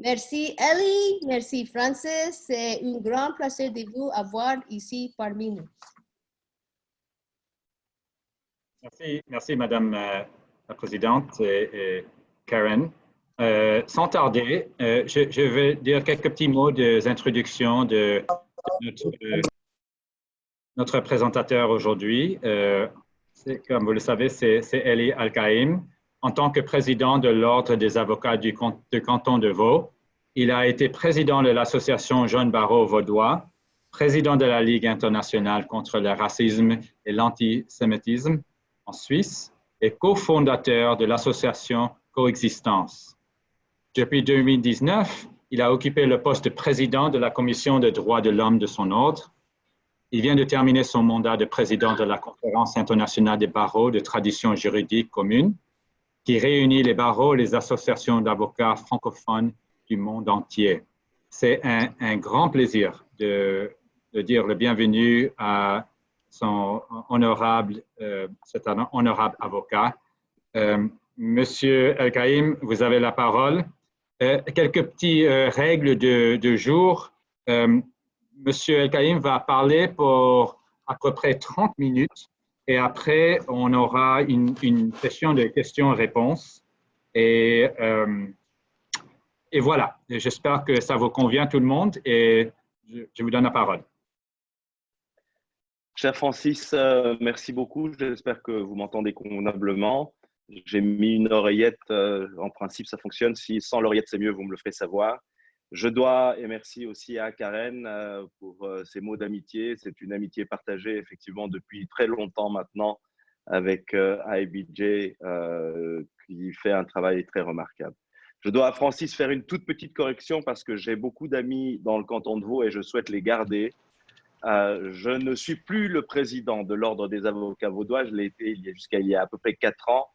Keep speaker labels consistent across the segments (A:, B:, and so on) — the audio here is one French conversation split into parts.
A: Merci Ellie, merci Francis. C'est un grand plaisir de vous avoir ici parmi nous.
B: Merci Madame la Présidente et Karen. Sans tarder, je vais dire quelques petits mots d'introduction de notre présentateur aujourd'hui. Comme vous le savez, c'est Elie Al-Kaïm. En tant que président de l'Ordre des avocats du canton de Vaud, il a été président de l'association Jeune Barreau Vaudois, président de la Ligue internationale contre le racisme et l'antisémitisme en Suisse et cofondateur de l'association Coexistence. Depuis 2019, il a occupé le poste de président de la Commission des droits de l'homme de son ordre. Il vient de terminer son mandat de président de la Conférence internationale des barreaux de tradition juridique commune, qui réunit les barreaux et les associations d'avocats francophones du monde entier. C'est un grand plaisir de dire le bienvenu à cet honorable avocat. Monsieur El-Kaïm, vous avez la parole. Quelques petites règles de jour. Monsieur El-Kaïm va parler pour à peu près 30 minutes et après, on aura une session de questions-réponses. Et voilà, j'espère que ça vous convient tout le monde et je vous donne la parole.
C: Cher Francis, merci beaucoup. J'espère que vous m'entendez convenablement. J'ai mis une oreillette. En principe, ça fonctionne. Si sans l'oreillette, c'est mieux, vous me le ferez savoir. Je dois, et merci aussi à Karen pour ces mots d'amitié. C'est une amitié partagée effectivement depuis très longtemps maintenant avec IBJ qui fait un travail très remarquable. Je dois à Francis faire une toute petite correction parce que j'ai beaucoup d'amis dans le canton de Vaud et je souhaite les garder. Je ne suis plus le président de l'Ordre des avocats vaudois. Je l'ai été jusqu'à il y a à peu près 4 ans.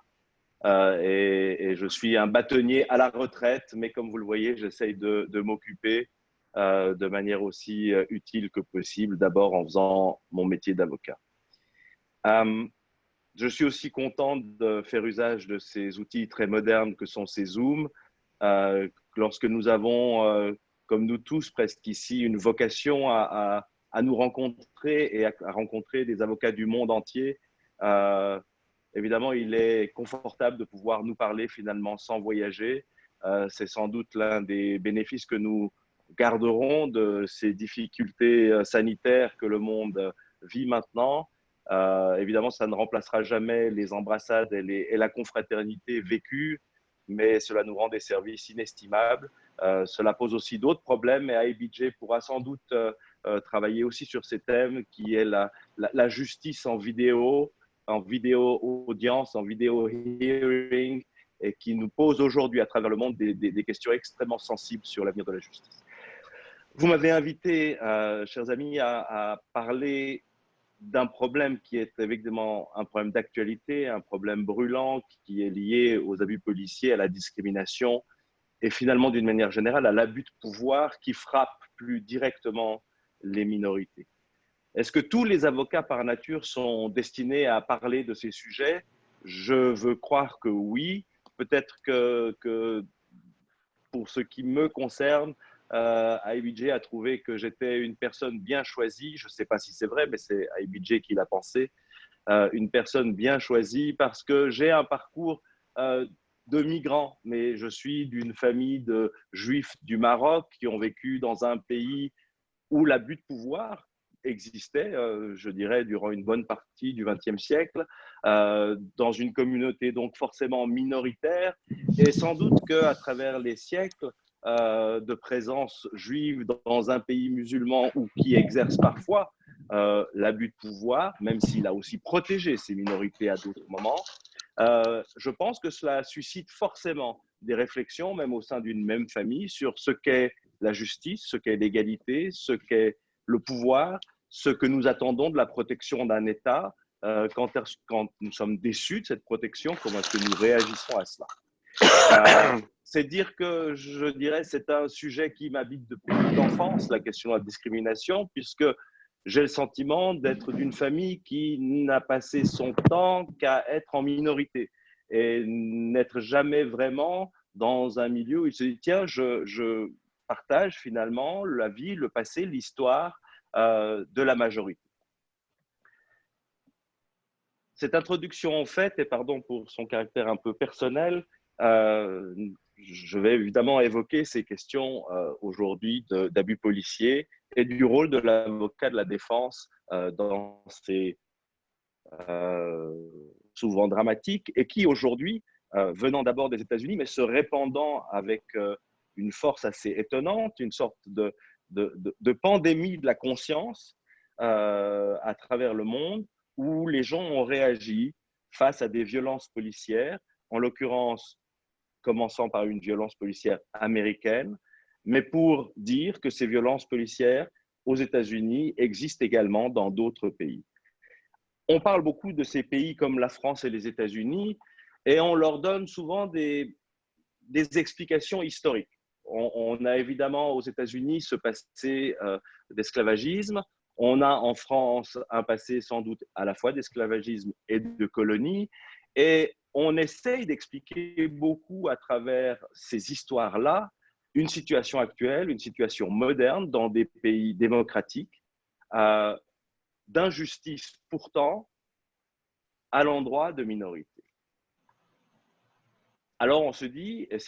C: Et je suis un bâtonnier à la retraite, mais comme vous le voyez, j'essaye de m'occuper de manière aussi utile que possible, d'abord en faisant mon métier d'avocat. Je suis aussi content de faire usage de ces outils très modernes que sont ces Zooms. Lorsque nous avons, comme nous tous presque ici, une vocation à nous rencontrer et à rencontrer des avocats du monde entier, évidemment, il est confortable de pouvoir nous parler finalement sans voyager. C'est sans doute l'un des bénéfices que nous garderons de ces difficultés sanitaires que le monde vit maintenant. Évidemment, ça ne remplacera jamais les embrassades et la confraternité vécue, mais cela nous rend des services inestimables. Cela pose aussi d'autres problèmes et IBJ pourra sans doute travailler aussi sur ces thèmes qui est la justice en vidéo audience, en vidéo hearing, et qui nous pose aujourd'hui à travers le monde des questions extrêmement sensibles sur l'avenir de la justice. Vous m'avez invité, chers amis, à parler d'un problème qui est évidemment un problème d'actualité, un problème brûlant qui est lié aux abus policiers, à la discrimination et finalement, d'une manière générale, à l'abus de pouvoir qui frappe plus directement les minorités. Est-ce que tous les avocats par nature sont destinés à parler de ces sujets? Je veux croire que oui. Peut-être que pour ce qui me concerne, IBJ a trouvé que j'étais une personne bien choisie. Je ne sais pas si c'est vrai, mais c'est IBJ qui l'a pensé. Une personne bien choisie parce que j'ai un parcours de migrants, mais je suis d'une famille de juifs du Maroc qui ont vécu dans un pays où l'abus de pouvoir existait, je dirais, durant une bonne partie du XXe siècle, dans une communauté donc forcément minoritaire, et sans doute qu'à travers les siècles de présence juive dans un pays musulman ou qui exerce parfois l'abus de pouvoir, même s'il a aussi protégé ces minorités à d'autres moments, je pense que cela suscite forcément des réflexions, même au sein d'une même famille, sur ce qu'est la justice, ce qu'est l'égalité, ce qu'est le pouvoir, ce que nous attendons de la protection d'un État, quand nous sommes déçus de cette protection, comment est-ce que nous réagissons à cela. C'est dire que, je dirais, c'est un sujet qui m'habite depuis l'enfance, la question de la discrimination, puisque j'ai le sentiment d'être d'une famille qui n'a passé son temps qu'à être en minorité et n'être jamais vraiment dans un milieu où il se dit, tiens, je partage finalement la vie, le passé, l'histoire de la majorité. Cette introduction en fait, et pardon pour son caractère un peu personnel, je vais évidemment évoquer ces questions aujourd'hui d'abus policiers et du rôle de l'avocat de la défense dans ces souvent dramatiques et qui aujourd'hui, venant d'abord des États-Unis, mais se répandant avec une force assez étonnante, une sorte de pandémie de la conscience à travers le monde, où les gens ont réagi face à des violences policières, en l'occurrence commençant par une violence policière américaine, mais pour dire que ces violences policières aux États-Unis existent également dans d'autres pays. On parle beaucoup de ces pays comme la France et les États-Unis et on leur donne souvent des explications historiques. On a évidemment aux États-Unis ce passé d'esclavagisme. On a en France un passé sans doute à la fois d'esclavagisme et de colonie. Et on essaye d'expliquer beaucoup à travers ces histoires-là une situation actuelle, une situation moderne dans des pays démocratiques, d'injustice pourtant à l'endroit de minorités. Alors on se dit, et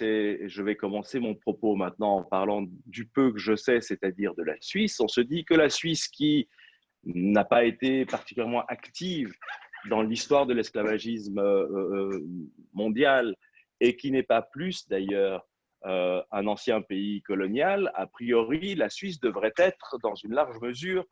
C: je vais commencer mon propos maintenant en parlant du peu que je sais, c'est-à-dire de la Suisse, on se dit que la Suisse qui n'a pas été particulièrement active dans l'histoire de l'esclavagisme mondial et qui n'est pas plus d'ailleurs un ancien pays colonial, a priori la Suisse devrait être dans une large mesure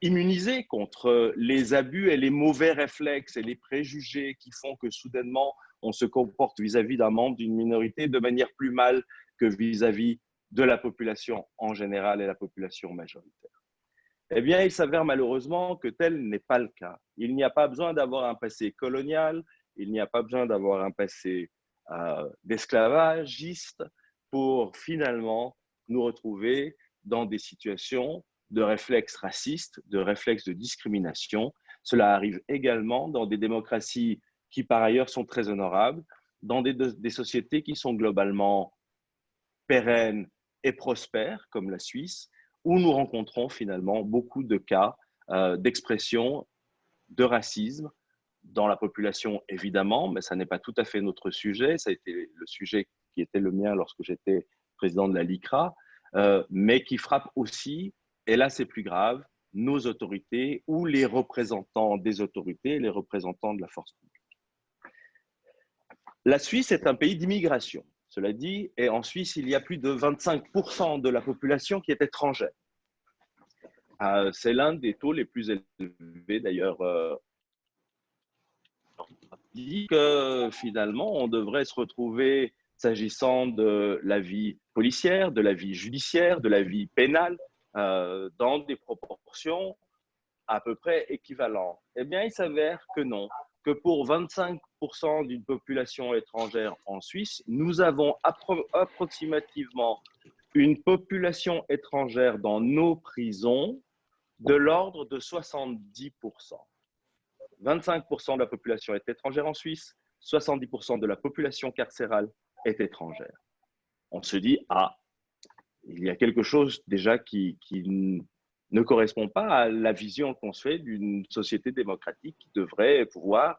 C: immunisée contre les abus et les mauvais réflexes et les préjugés qui font que soudainement on se comporte vis-à-vis d'un membre d'une minorité de manière plus mal que vis-à-vis de la population en général et la population majoritaire. Eh bien, il s'avère malheureusement que tel n'est pas le cas. Il n'y a pas besoin d'avoir un passé colonial, il n'y a pas besoin d'avoir un passé d'esclavagiste pour finalement nous retrouver dans des situations de réflexes racistes, de réflexes de discrimination. Cela arrive également dans des démocraties qui par ailleurs sont très honorables, dans des sociétés qui sont globalement pérennes et prospères, comme la Suisse, où nous rencontrons finalement beaucoup de cas d'expression de racisme dans la population, évidemment, mais ça n'est pas tout à fait notre sujet. Ça a été le sujet qui était le mien lorsque j'étais président de la LICRA, mais qui frappe aussi, et là c'est plus grave, nos autorités ou les représentants des autorités, les représentants de la force publique. La Suisse est un pays d'immigration, cela dit, et en Suisse, il y a plus de 25% de la population qui est étrangère. C'est l'un des taux les plus élevés, d'ailleurs. Dit que finalement, on devrait se retrouver, s'agissant de la vie policière, de la vie judiciaire, de la vie pénale, dans des proportions à peu près équivalentes. Eh bien, il s'avère que non, que pour 25% d'une population étrangère en Suisse, nous avons approximativement une population étrangère dans nos prisons de l'ordre de 70%. 25% de la population est étrangère en Suisse, 70% de la population carcérale est étrangère. On se dit, ah, il y a quelque chose déjà qui ne correspond pas à la vision qu'on se fait d'une société démocratique qui devrait pouvoir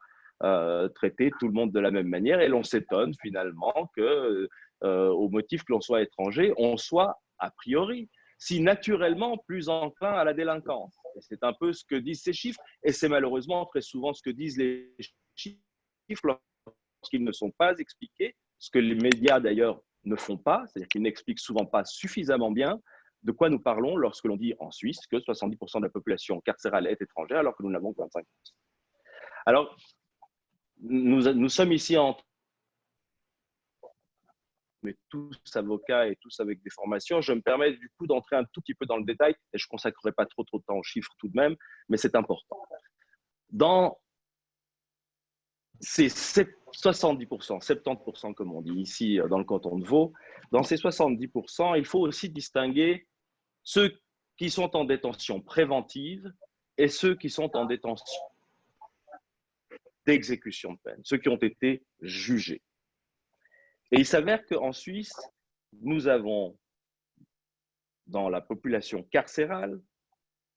C: traiter tout le monde de la même manière. Et l'on s'étonne finalement que, au motif que l'on soit étranger, on soit a priori, si naturellement plus enclin à la délinquance. Et c'est un peu ce que disent ces chiffres, et c'est malheureusement très souvent ce que disent les chiffres lorsqu'ils ne sont pas expliqués, ce que les médias d'ailleurs ne font pas, c'est-à-dire qu'ils n'expliquent souvent pas suffisamment bien de quoi nous parlons lorsque l'on dit en Suisse que 70% de la population carcérale est étrangère alors que nous n'avons que 25%. Alors, nous sommes ici mais tous avocats et tous avec des formations. Je me permets du coup d'entrer un tout petit peu dans le détail et je ne consacrerai pas trop de temps aux chiffres tout de même, mais c'est important. Dans ces 70%, 70% comme on dit ici dans le canton de Vaud, dans ces 70%, il faut aussi distinguer ceux qui sont en détention préventive et ceux qui sont en détention d'exécution de peine, ceux qui ont été jugés. Et il s'avère qu'en Suisse, nous avons, dans la population carcérale,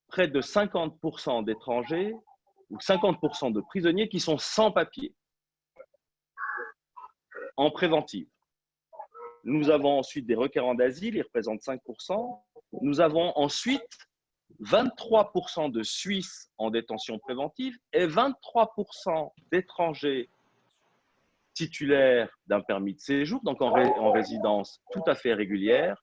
C: près de 50% d'étrangers ou 50% de prisonniers qui sont sans papier, en préventive. Nous avons ensuite des requérants d'asile, ils représentent 5%. Nous avons ensuite 23% de Suisses en détention préventive et 23% d'étrangers titulaires d'un permis de séjour, donc en résidence tout à fait régulière,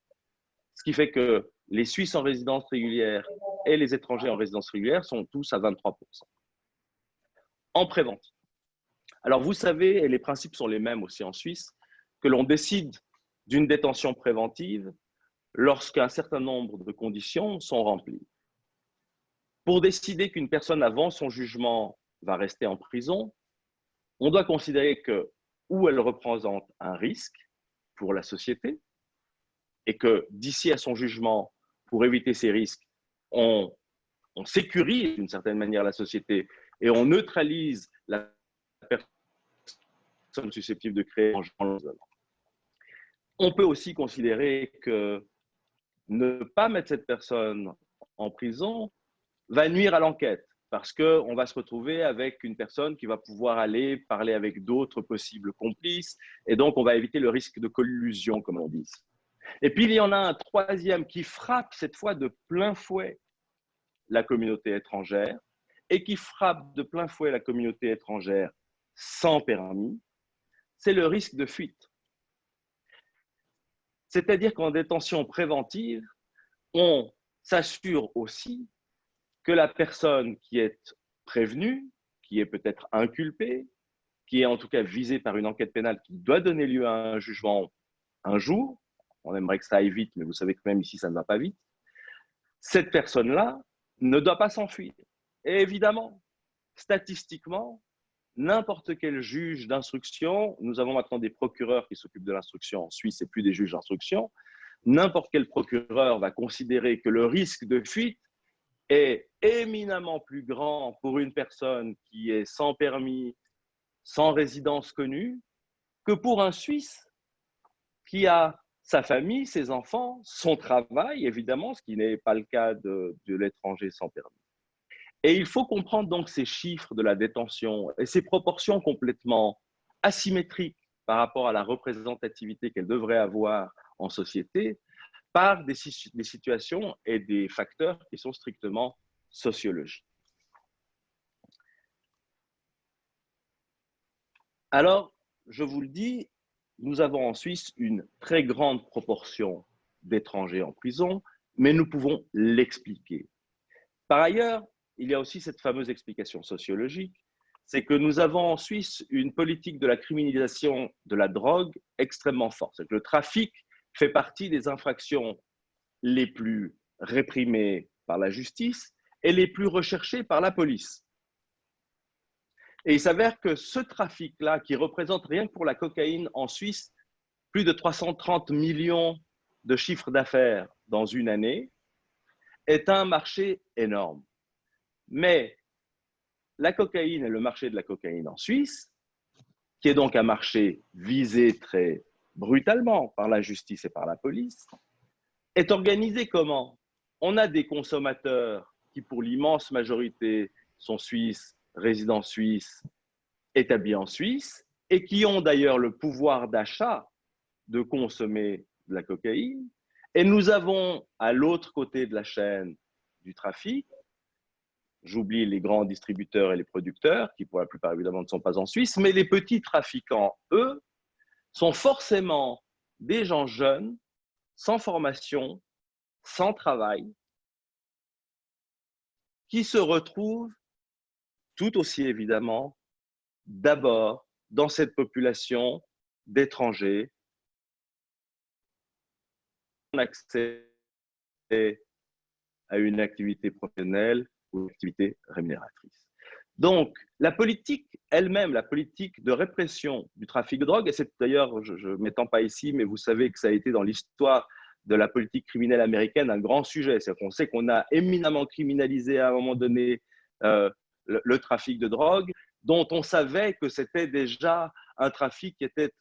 C: ce qui fait que les Suisses en résidence régulière et les étrangers en résidence régulière sont tous à 23% en préventive. Alors vous savez, et les principes sont les mêmes aussi en Suisse, que l'on décide d'une détention préventive lorsqu'un certain nombre de conditions sont remplies. Pour décider qu'une personne avant son jugement va rester en prison, on doit considérer que ou elle représente un risque pour la société et que d'ici à son jugement, pour éviter ces risques, on sécurise d'une certaine manière la société et on neutralise la personne susceptible de créer un changement. On peut aussi considérer que ne pas mettre cette personne en prison va nuire à l'enquête parce qu'on va se retrouver avec une personne qui va pouvoir aller parler avec d'autres possibles complices et donc on va éviter le risque de collusion, comme on dit. Et puis il y en a un troisième qui frappe cette fois de plein fouet la communauté étrangère et qui frappe de plein fouet la communauté étrangère sans permis, c'est le risque de fuite. C'est-à-dire qu'en détention préventive, on s'assure aussi que la personne qui est prévenue, qui est peut-être inculpée, qui est en tout cas visée par une enquête pénale qui doit donner lieu à un jugement un jour, on aimerait que ça aille vite, mais vous savez que même ici, ça ne va pas vite, cette personne-là ne doit pas s'enfuir. Et évidemment, statistiquement, n'importe quel juge d'instruction, nous avons maintenant des procureurs qui s'occupent de l'instruction en Suisse et plus des juges d'instruction, n'importe quel procureur va considérer que le risque de fuite est éminemment plus grand pour une personne qui est sans permis, sans résidence connue, que pour un Suisse qui a sa famille, ses enfants, son travail, évidemment, ce qui n'est pas le cas de l'étranger sans permis. Et il faut comprendre donc ces chiffres de la détention et ces proportions complètement asymétriques par rapport à la représentativité qu'elle devrait avoir en société par des situations et des facteurs qui sont strictement sociologiques. Alors, je vous le dis, nous avons en Suisse une très grande proportion d'étrangers en prison, mais nous pouvons l'expliquer. Par ailleurs, il y a aussi cette fameuse explication sociologique, c'est que nous avons en Suisse une politique de la criminalisation de la drogue extrêmement forte. C'est que le trafic fait partie des infractions les plus réprimées par la justice et les plus recherchées par la police. Et il s'avère que ce trafic-là, qui représente rien que pour la cocaïne en Suisse, plus de 330 millions de chiffres d'affaires dans une année, est un marché énorme. Mais la cocaïne et le marché de la cocaïne en Suisse, qui est donc un marché visé très brutalement par la justice et par la police, est organisé comment? On a des consommateurs qui, pour l'immense majorité, sont suisses, résidents suisses, établis en Suisse, et qui ont d'ailleurs le pouvoir d'achat de consommer de la cocaïne. Et nous avons, à l'autre côté de la chaîne du trafic, j'oublie les grands distributeurs et les producteurs, qui pour la plupart évidemment ne sont pas en Suisse, mais les petits trafiquants, eux, sont forcément des gens jeunes, sans formation, sans travail, qui se retrouvent tout aussi évidemment d'abord dans cette population d'étrangers en accès à une activité professionnelle ou une activité rémunératrice. Donc, la politique elle-même, la politique de répression du trafic de drogue, et c'est d'ailleurs, je ne m'étends pas ici, mais vous savez que ça a été dans l'histoire de la politique criminelle américaine un grand sujet. C'est qu'on sait qu'on a éminemment criminalisé à un moment donné le trafic de drogue, dont on savait que c'était déjà un trafic qui était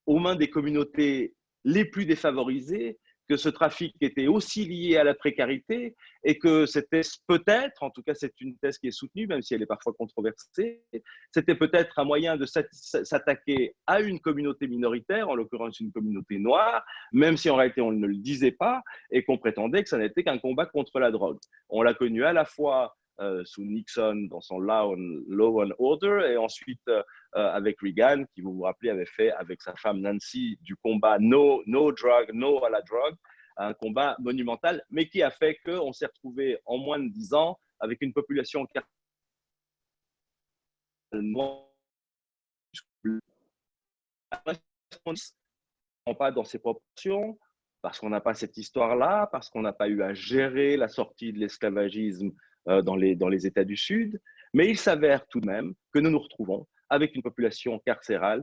C: aux mains des communautés les plus défavorisées, que ce trafic était aussi lié à la précarité et que c'était peut-être, en tout cas c'est une thèse qui est soutenue, même si elle est parfois controversée, c'était peut-être un moyen de s'attaquer à une communauté minoritaire, en l'occurrence une communauté noire, même si en réalité on ne le disait pas et qu'on prétendait que ça n'était qu'un combat contre la drogue. On l'a connu à la fois sous Nixon dans son Law and Order et ensuite avec Reagan, qui, vous vous rappelez, avait fait avec sa femme Nancy du combat No Drug, No à la drogue, un combat monumental, mais qui a fait qu'on s'est retrouvé en moins de 10 ans avec une population pas dans ses proportions, parce qu'on n'a pas cette histoire-là, parce qu'on n'a pas eu à gérer la sortie de l'esclavagisme dans les États du Sud, mais il s'avère tout de même que nous nous retrouvons avec une population carcérale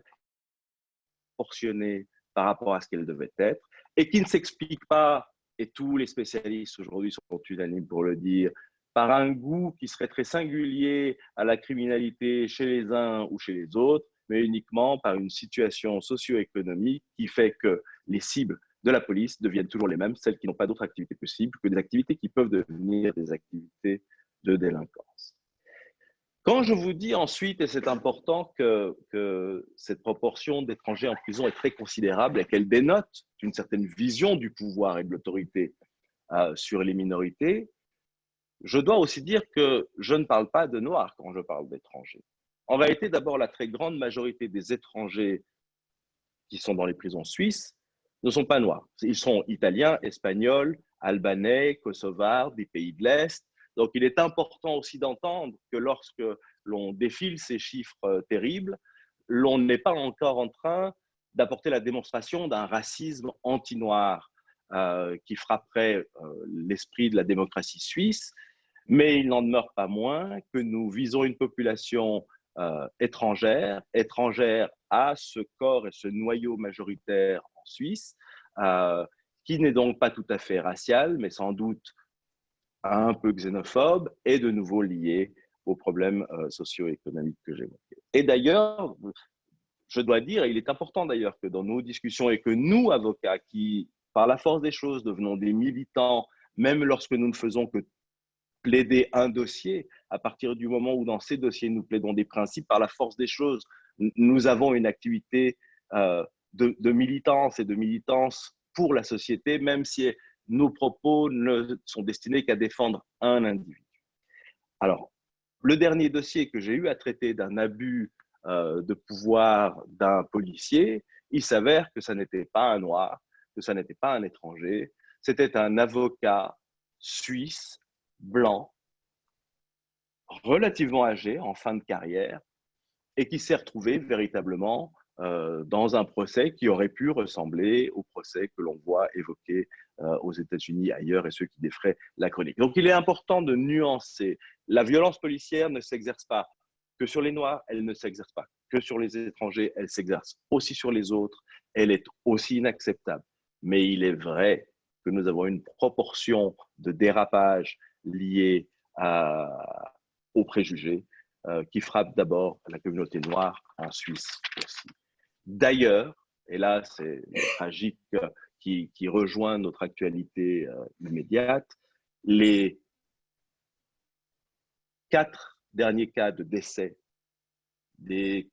C: proportionnée par rapport à ce qu'elle devait être et qui ne s'explique pas, et tous les spécialistes aujourd'hui sont unanimes pour le dire, par un goût qui serait très singulier à la criminalité chez les uns ou chez les autres, mais uniquement par une situation socio-économique qui fait que les cibles de la police deviennent toujours les mêmes, celles qui n'ont pas d'autres activités possibles que des activités qui peuvent devenir des activités de délinquance. Quand je vous dis ensuite, et c'est important, que cette proportion d'étrangers en prison est très considérable et qu'elle dénote une certaine vision du pouvoir et de l'autorité sur les minorités, je dois aussi dire que je ne parle pas de Noirs quand je parle d'étrangers. En réalité, d'abord, la très grande majorité des étrangers qui sont dans les prisons suisses ne sont pas Noirs. Ils sont Italiens, Espagnols, Albanais, Kosovars, des pays de l'Est. Donc, il est important aussi d'entendre que lorsque l'on défile ces chiffres terribles, l'on n'est pas encore en train d'apporter la démonstration d'un racisme anti-noir qui frapperait l'esprit de la démocratie suisse, mais il n'en demeure pas moins que nous visons une population étrangère à ce corps et ce noyau majoritaire en Suisse, qui n'est donc pas tout à fait racial, mais sans doute un peu xénophobe et de nouveau lié aux problèmes socio-économiques que j'évoquais. Et d'ailleurs, je dois dire, et il est important d'ailleurs que dans nos discussions et que nous, avocats, qui par la force des choses devenons des militants, même lorsque nous ne faisons que plaider un dossier, à partir du moment où dans ces dossiers nous plaidons des principes, par la force des choses, nous avons une activité de militance et de militance pour la société, même si nos propos ne sont destinés qu'à défendre un individu. Alors, le dernier dossier que j'ai eu à traiter d'un abus de pouvoir d'un policier, il s'avère que ça n'était pas un noir, que ça n'était pas un étranger, c'était un avocat suisse, blanc, relativement âgé, en fin de carrière, et qui s'est retrouvé véritablement dans un procès qui aurait pu ressembler au procès que l'on voit évoqué aux États-Unis, ailleurs, et ceux qui défraient la chronique. Donc, il est important de nuancer. La violence policière ne s'exerce pas que sur les Noirs, elle ne s'exerce pas que sur les étrangers, elle s'exerce aussi sur les autres, elle est aussi inacceptable. Mais il est vrai que nous avons une proportion de dérapage liée aux préjugés qui frappe d'abord la communauté noire en Suisse aussi. D'ailleurs, et là c'est tragique qui rejoint notre actualité immédiate, les 4 derniers cas de décès des,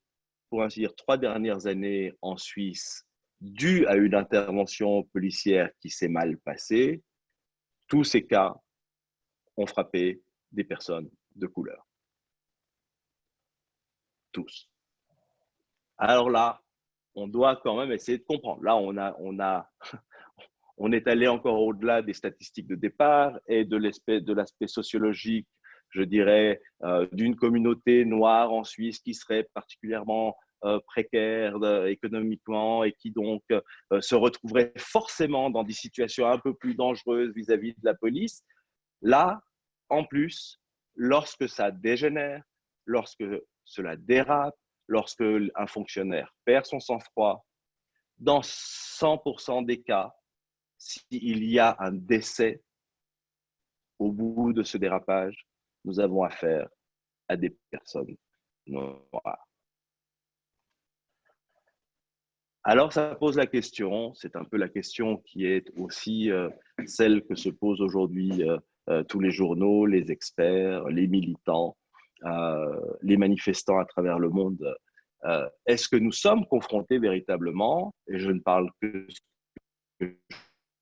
C: pour ainsi dire, 3 dernières années en Suisse dus à une intervention policière qui s'est mal passée, tous ces cas ont frappé des personnes de couleur. Tous. Alors là, on doit quand même essayer de comprendre. Là, on est allé encore au-delà des statistiques de départ et de l'aspect sociologique, je dirais, d'une communauté noire en Suisse qui serait particulièrement précaire économiquement et qui donc se retrouverait forcément dans des situations un peu plus dangereuses vis-à-vis de la police. Là, en plus, lorsque ça dégénère, lorsque cela dérape, lorsque un fonctionnaire perd son sang-froid, dans 100% des cas, s'il y a un décès au bout de ce dérapage, nous avons affaire à des personnes noires. Alors, ça pose la question, c'est un peu la question qui est aussi celle que se posent aujourd'hui tous les journaux, les experts, les militants, les manifestants à travers le monde. Est-ce que nous sommes confrontés véritablement, et je ne parle que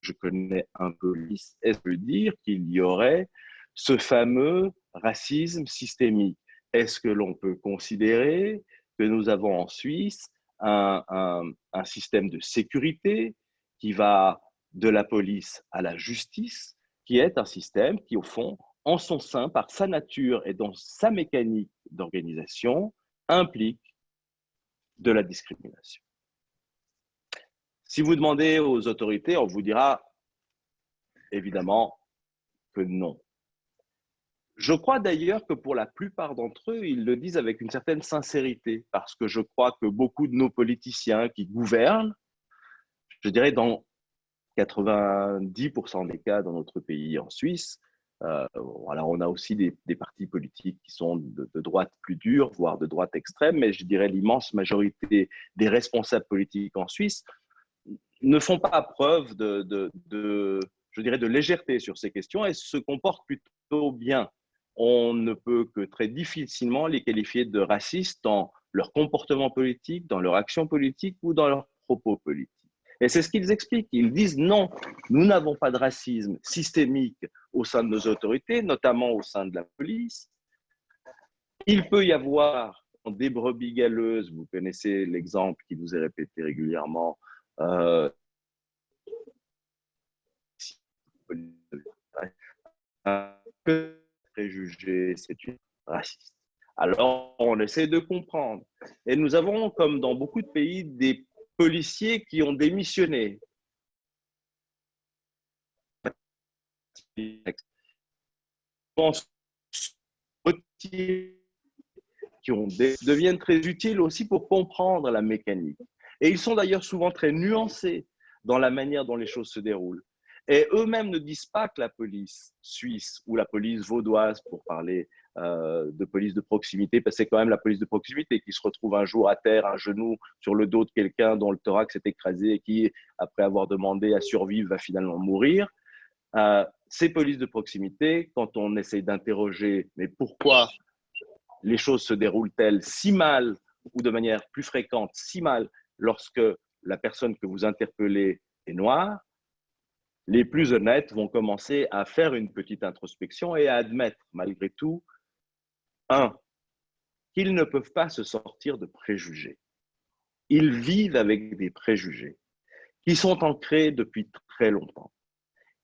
C: je connais un peu, est-ce que dire qu'il y aurait ce fameux racisme systémique? Est-ce que l'on peut considérer que nous avons en Suisse un système de sécurité qui va de la police à la justice, qui est un système qui, au fond, en son sein, par sa nature et dans sa mécanique d'organisation, implique de la discrimination. Si vous demandez aux autorités, on vous dira évidemment que non. Je crois d'ailleurs que pour la plupart d'entre eux, ils le disent avec une certaine sincérité, parce que je crois que beaucoup de nos politiciens qui gouvernent, je dirais dans 90% des cas dans notre pays en Suisse, alors on a aussi des partis politiques qui sont de droite plus dure, voire de droite extrême, mais je dirais l'immense majorité des responsables politiques en Suisse ne font pas preuve je dirais, de légèreté sur ces questions et se comportent plutôt bien. On ne peut que très difficilement les qualifier de racistes dans leur comportement politique, dans leur action politique ou dans leurs propos politiques. Et c'est ce qu'ils expliquent. Ils disent non, nous n'avons pas de racisme systémique au sein de nos autorités, notamment au sein de la police. Il peut y avoir des brebis galeuses, vous connaissez l'exemple qui nous est répété régulièrement, que préjugé, c'est une raciste. Alors, on essaie de comprendre. Et nous avons, comme dans beaucoup de pays, des policiers qui ont démissionné. Deviennent très utiles aussi pour comprendre la mécanique. Et ils sont d'ailleurs souvent très nuancés dans la manière dont les choses se déroulent. Et eux-mêmes ne disent pas que la police suisse ou la police vaudoise, pour parler de police de proximité, parce que c'est quand même la police de proximité qui se retrouve un jour à terre, un genou sur le dos de quelqu'un dont le thorax est écrasé et qui, après avoir demandé à survivre, va finalement mourir. Ces polices de proximité, quand on essaye d'interroger, mais pourquoi les choses se déroulent-elles si mal ou de manière plus fréquente si mal lorsque la personne que vous interpellez est noire, les plus honnêtes vont commencer à faire une petite introspection et à admettre malgré tout, qu'ils ne peuvent pas se sortir de préjugés. Ils vivent avec des préjugés qui sont ancrés depuis très longtemps,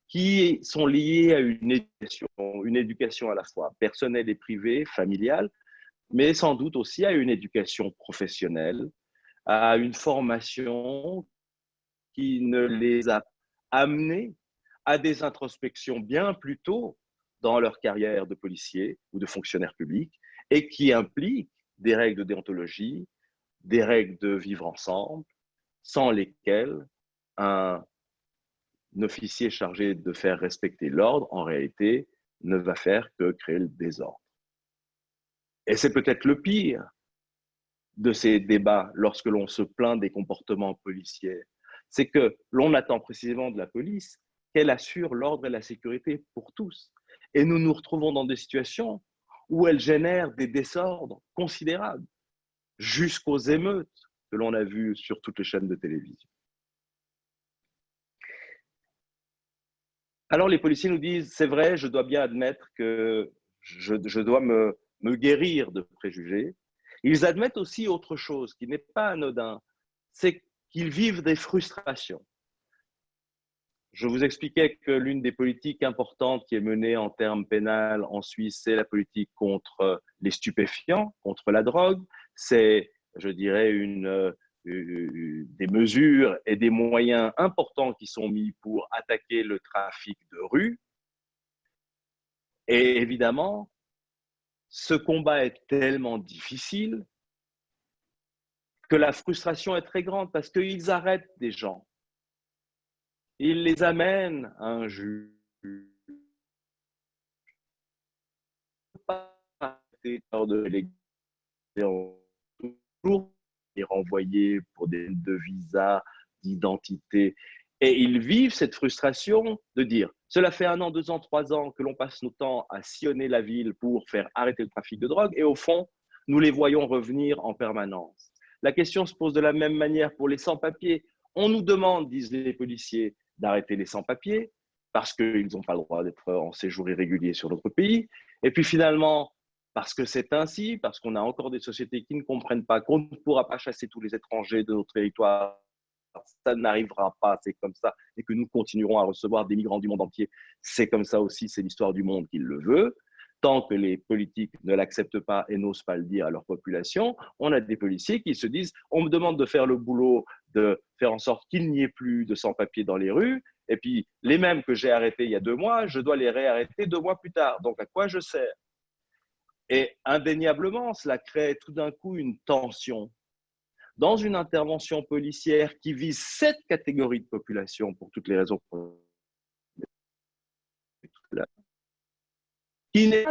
C: qui sont liés à une éducation à la fois personnelle et privée, familiale, mais sans doute aussi à une éducation professionnelle, à une formation qui ne les a amenés à des introspections bien plus tôt dans leur carrière de policier ou de fonctionnaire public et qui impliquent des règles de déontologie, des règles de vivre ensemble, sans lesquelles un officier chargé de faire respecter l'ordre, en réalité, ne va faire que créer le désordre. Et c'est peut-être le pire de ces débats lorsque l'on se plaint des comportements policiers, c'est que l'on attend précisément de la police qu'elle assure l'ordre et la sécurité pour tous. Et nous nous retrouvons dans des situations où elle génère des désordres considérables, jusqu'aux émeutes que l'on a vues sur toutes les chaînes de télévision. Alors les policiers nous disent, c'est vrai, je dois bien admettre que je dois me guérir de préjugés. Ils admettent aussi autre chose qui n'est pas anodin, c'est qu'ils vivent des frustrations. Je vous expliquais que l'une des politiques importantes qui est menée en termes pénals en Suisse, c'est la politique contre les stupéfiants, contre la drogue. C'est, je dirais, des mesures et des moyens importants qui sont mis pour attaquer le trafic de rue. Et évidemment, ce combat est tellement difficile que la frustration est très grande parce qu'ils arrêtent des gens. Ils les amènent à un juge. Toujours renvoyés pour des de visa, d'identité. Et ils vivent cette frustration de dire, cela fait 1 an, 2 ans, 3 ans que l'on passe nos temps à sillonner la ville pour faire arrêter le trafic de drogue et au fond, nous les voyons revenir en permanence. La question se pose de la même manière pour les sans-papiers. On nous demande, disent les policiers, d'arrêter les sans-papiers parce qu'ils n'ont pas le droit d'être en séjour irrégulier sur notre pays. Et puis finalement, parce que c'est ainsi, parce qu'on a encore des sociétés qui ne comprennent pas qu'on ne pourra pas chasser tous les étrangers de notre territoire, ça n'arrivera pas, c'est comme ça, et que nous continuerons à recevoir des migrants du monde entier, c'est comme ça aussi, c'est l'histoire du monde qui le veut. Tant que les politiques ne l'acceptent pas et n'osent pas le dire à leur population, on a des policiers qui se disent « on me demande de faire le boulot, de faire en sorte qu'il n'y ait plus de sans-papiers dans les rues, et puis les mêmes que j'ai arrêtés il y a 2 mois, je dois les réarrêter 2 mois plus tard. Donc à quoi je sers ?» Et indéniablement, cela crée tout d'un coup une tension dans une intervention policière qui vise cette catégorie de population pour toutes les raisons qui n'est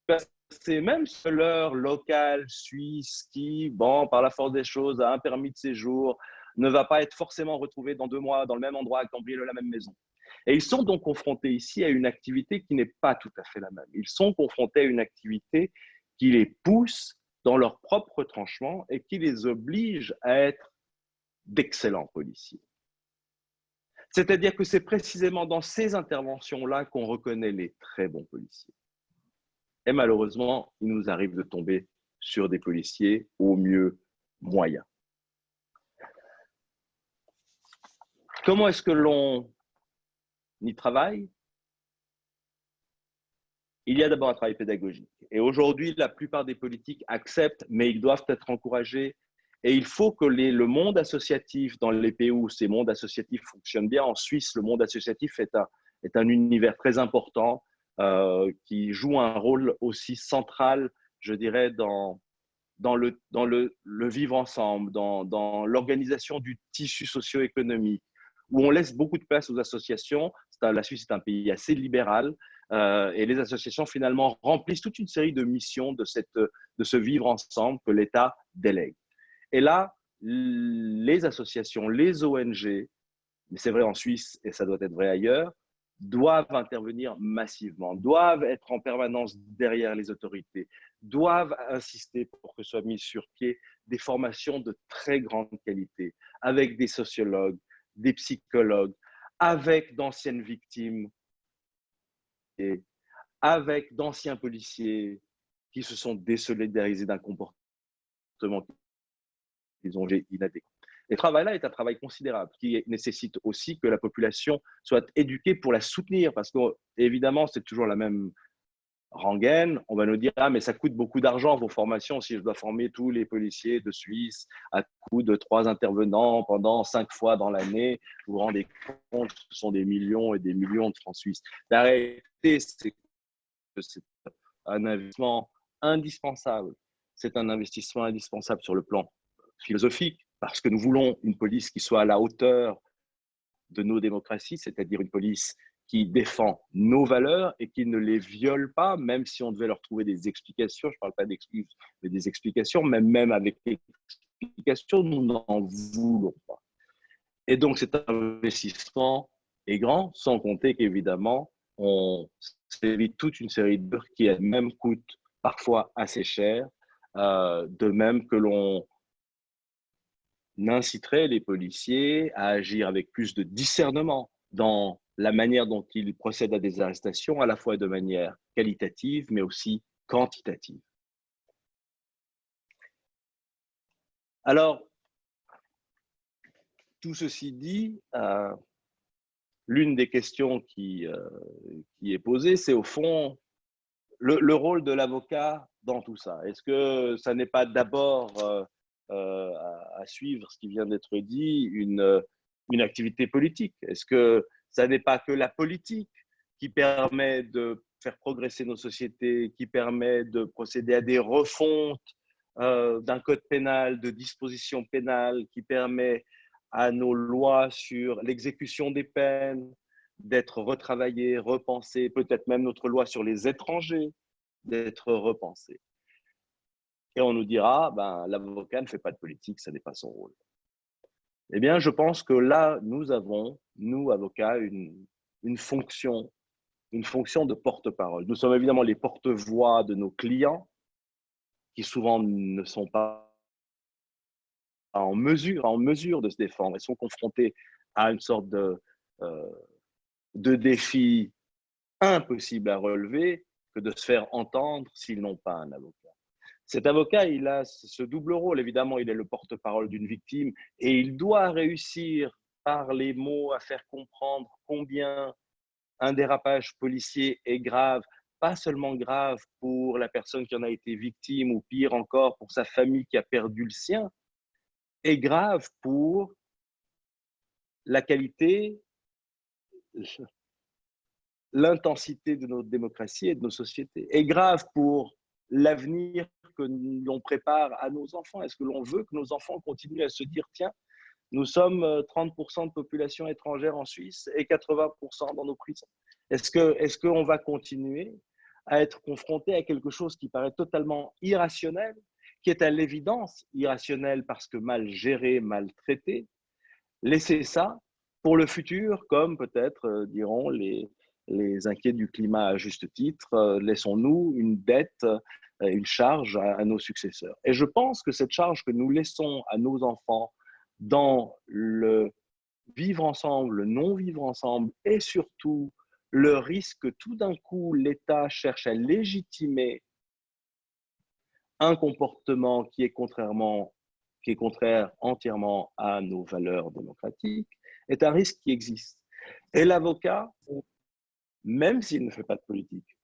C: pas c'est même leur local suisse qui, bon, par la force des choses, a un permis de séjour, ne va pas être forcément retrouvé dans 2 mois dans le même endroit, à cambrioler la même maison. Et ils sont donc confrontés ici à une activité qui n'est pas tout à fait la même. Ils sont confrontés à une activité qui les pousse dans leur propre retranchement et qui les oblige à être d'excellents policiers. C'est-à-dire que c'est précisément dans ces interventions-là qu'on reconnaît les très bons policiers. Et malheureusement, il nous arrive de tomber sur des policiers au mieux moyens. Comment est-ce que l'on y travaille? Il y a d'abord un travail pédagogique. Et aujourd'hui, la plupart des politiques acceptent, mais ils doivent être encouragés. Et il faut que le monde associatif, dans les pays où ces mondes associatifs fonctionnent bien, en Suisse, le monde associatif est un univers très important qui joue un rôle aussi central, je dirais, dans le vivre ensemble, dans l'organisation du tissu socio-économique, où on laisse beaucoup de place aux associations. La Suisse est un pays assez libéral et les associations finalement remplissent toute une série de missions de ce vivre ensemble que l'État délègue. Et là, les associations, les ONG, mais c'est vrai en Suisse et ça doit être vrai ailleurs, doivent intervenir massivement, doivent être en permanence derrière les autorités, doivent insister pour que soient mises sur pied des formations de très grande qualité, avec des sociologues, des psychologues, avec d'anciennes victimes, et avec d'anciens policiers qui se sont désolidarisés d'un comportement qu'ils ont jugé inadéquat. Et ce travail-là est un travail considérable qui nécessite aussi que la population soit éduquée pour la soutenir parce qu'évidemment, c'est toujours la même rengaine. On va nous dire « Ah, mais ça coûte beaucoup d'argent vos formations si je dois former tous les policiers de Suisse à coût de 3 intervenants pendant 5 fois dans l'année. » Vous vous rendez compte, ce sont des millions et des millions de francs suisses. La réalité, c'est que c'est un investissement indispensable. C'est un investissement indispensable sur le plan philosophique, parce que nous voulons une police qui soit à la hauteur de nos démocraties, c'est-à-dire une police qui défend nos valeurs et qui ne les viole pas, même si on devait leur trouver des explications. Je ne parle pas d'excuses, mais des explications, même avec explications, nous n'en voulons pas. Et donc, cet investissement est grand, sans compter qu'évidemment, on s'évite toute une série d'heures qui elles-mêmes coûtent parfois assez cher, de même que l'on inciterait les policiers à agir avec plus de discernement dans la manière dont ils procèdent à des arrestations, à la fois de manière qualitative, mais aussi quantitative. Alors, tout ceci dit, l'une des questions qui est posée, c'est au fond le rôle de l'avocat dans tout ça. Est-ce que ça n'est pas d'abord à suivre ce qui vient d'être dit, une activité politique? Est-ce que ça n'est pas que la politique qui permet de faire progresser nos sociétés, qui permet de procéder à des refontes d'un code pénal, de dispositions pénales, qui permet à nos lois sur l'exécution des peines d'être retravaillées, repensées, peut-être même notre loi sur les étrangers d'être repensée? et on nous dira, ben, l'avocat ne fait pas de politique, ça n'est pas son rôle. Eh bien, je pense que là, nous avons, nous, avocats, une fonction de porte-parole. Nous sommes évidemment les porte-voix de nos clients, qui souvent ne sont pas en mesure de se défendre et sont confrontés à une sorte de défi impossible à relever que de se faire entendre s'ils n'ont pas un avocat. Cet avocat, il a ce double rôle. Évidemment, il est le porte-parole d'une victime et il doit réussir par les mots à faire comprendre combien un dérapage policier est grave, pas seulement grave pour la personne qui en a été victime ou pire encore pour sa famille qui a perdu le sien, est grave pour la qualité, l'intensité de notre démocratie et de nos sociétés, est grave pour l'avenir que l'on prépare à nos enfants. Est-ce que l'on veut que nos enfants continuent à se dire, tiens, nous sommes 30% de population étrangère en Suisse et 80% dans nos prisons. Est-ce qu'on va continuer à être confronté à quelque chose qui paraît totalement irrationnel, qui est à l'évidence irrationnel parce que mal géré, mal traité? Laissez ça pour le futur, comme peut-être diront les inquiets du climat à juste titre, laissons-nous une dette, une charge à nos successeurs. Et je pense que cette charge que nous laissons à nos enfants dans le vivre ensemble, le non-vivre ensemble et surtout le risque que tout d'un coup l'État cherche à légitimer un comportement qui est contraire entièrement à nos valeurs démocratiques, est un risque qui existe. Et l'avocat, même s'il ne fait pas de politique,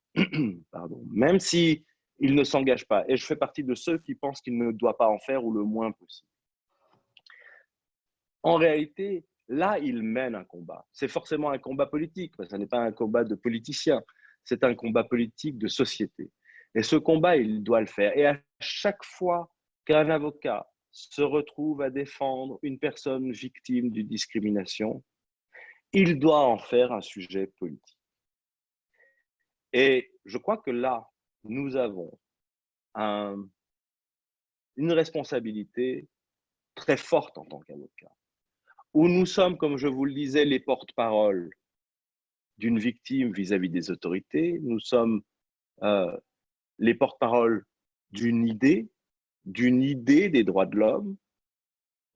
C: pardon, même s'il ne s'engage pas, et je fais partie de ceux qui pensent qu'il ne doit pas en faire ou le moins possible, en réalité, là, il mène un combat. C'est forcément un combat politique, parce que ce n'est pas un combat de politicien, c'est un combat politique de société. Et ce combat, il doit le faire. Et à chaque fois qu'un avocat se retrouve à défendre une personne victime d'une discrimination, il doit en faire un sujet politique. Et je crois que là, nous avons une responsabilité très forte en tant qu'avocat, où nous sommes, comme je vous le disais, les porte-parole d'une victime vis-à-vis des autorités, nous sommes les porte-parole d'une idée des droits de l'homme,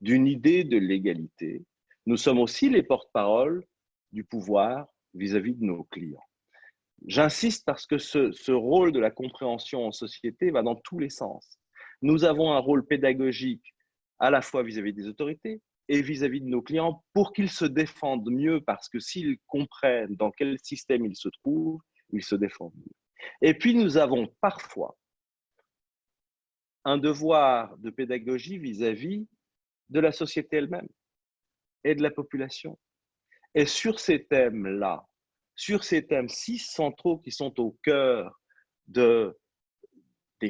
C: d'une idée de l'égalité. Nous sommes aussi les porte-parole du pouvoir vis-à-vis de nos clients. J'insiste parce que ce rôle de la compréhension en société va dans tous les sens. Nous avons un rôle pédagogique à la fois vis-à-vis des autorités et vis-à-vis de nos clients pour qu'ils se défendent mieux, parce que s'ils comprennent dans quel système ils se trouvent, ils se défendent mieux. Et puis nous avons parfois un devoir de pédagogie vis-à-vis de la société elle-même et de la population. Et sur ces thèmes-là, sur ces thèmes si centraux qui sont au cœur des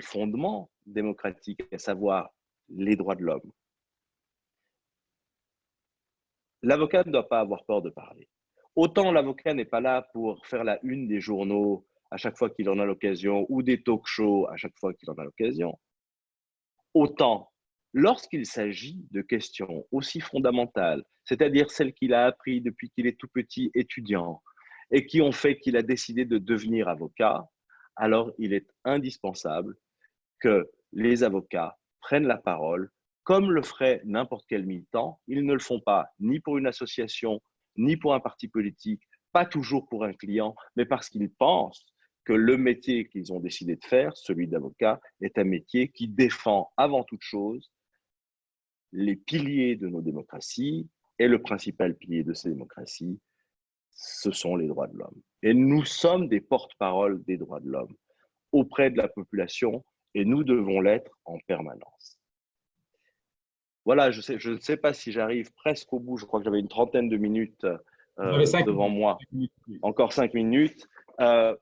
C: fondements démocratiques, à savoir les droits de l'homme, l'avocat ne doit pas avoir peur de parler. Autant l'avocat n'est pas là pour faire la une des journaux à chaque fois qu'il en a l'occasion ou des talk-shows à chaque fois qu'il en a l'occasion, autant lorsqu'il s'agit de questions aussi fondamentales, c'est-à-dire celles qu'il a apprises depuis qu'il est tout petit étudiant et qui ont fait qu'il a décidé de devenir avocat, alors il est indispensable que les avocats prennent la parole comme le ferait n'importe quel militant. Ils ne le font pas ni pour une association, ni pour un parti politique, pas toujours pour un client, mais parce qu'ils pensent que le métier qu'ils ont décidé de faire, celui d'avocat, est un métier qui défend avant toute chose les piliers de nos démocraties, et le principal pilier de ces démocraties, ce sont les droits de l'homme. Et nous sommes des porte-parole des droits de l'homme auprès de la population, et nous devons l'être en permanence. Voilà, je ne sais pas si j'arrive presque au bout, je crois que j'avais une trentaine de minutes devant moi, encore 5 minutes. Je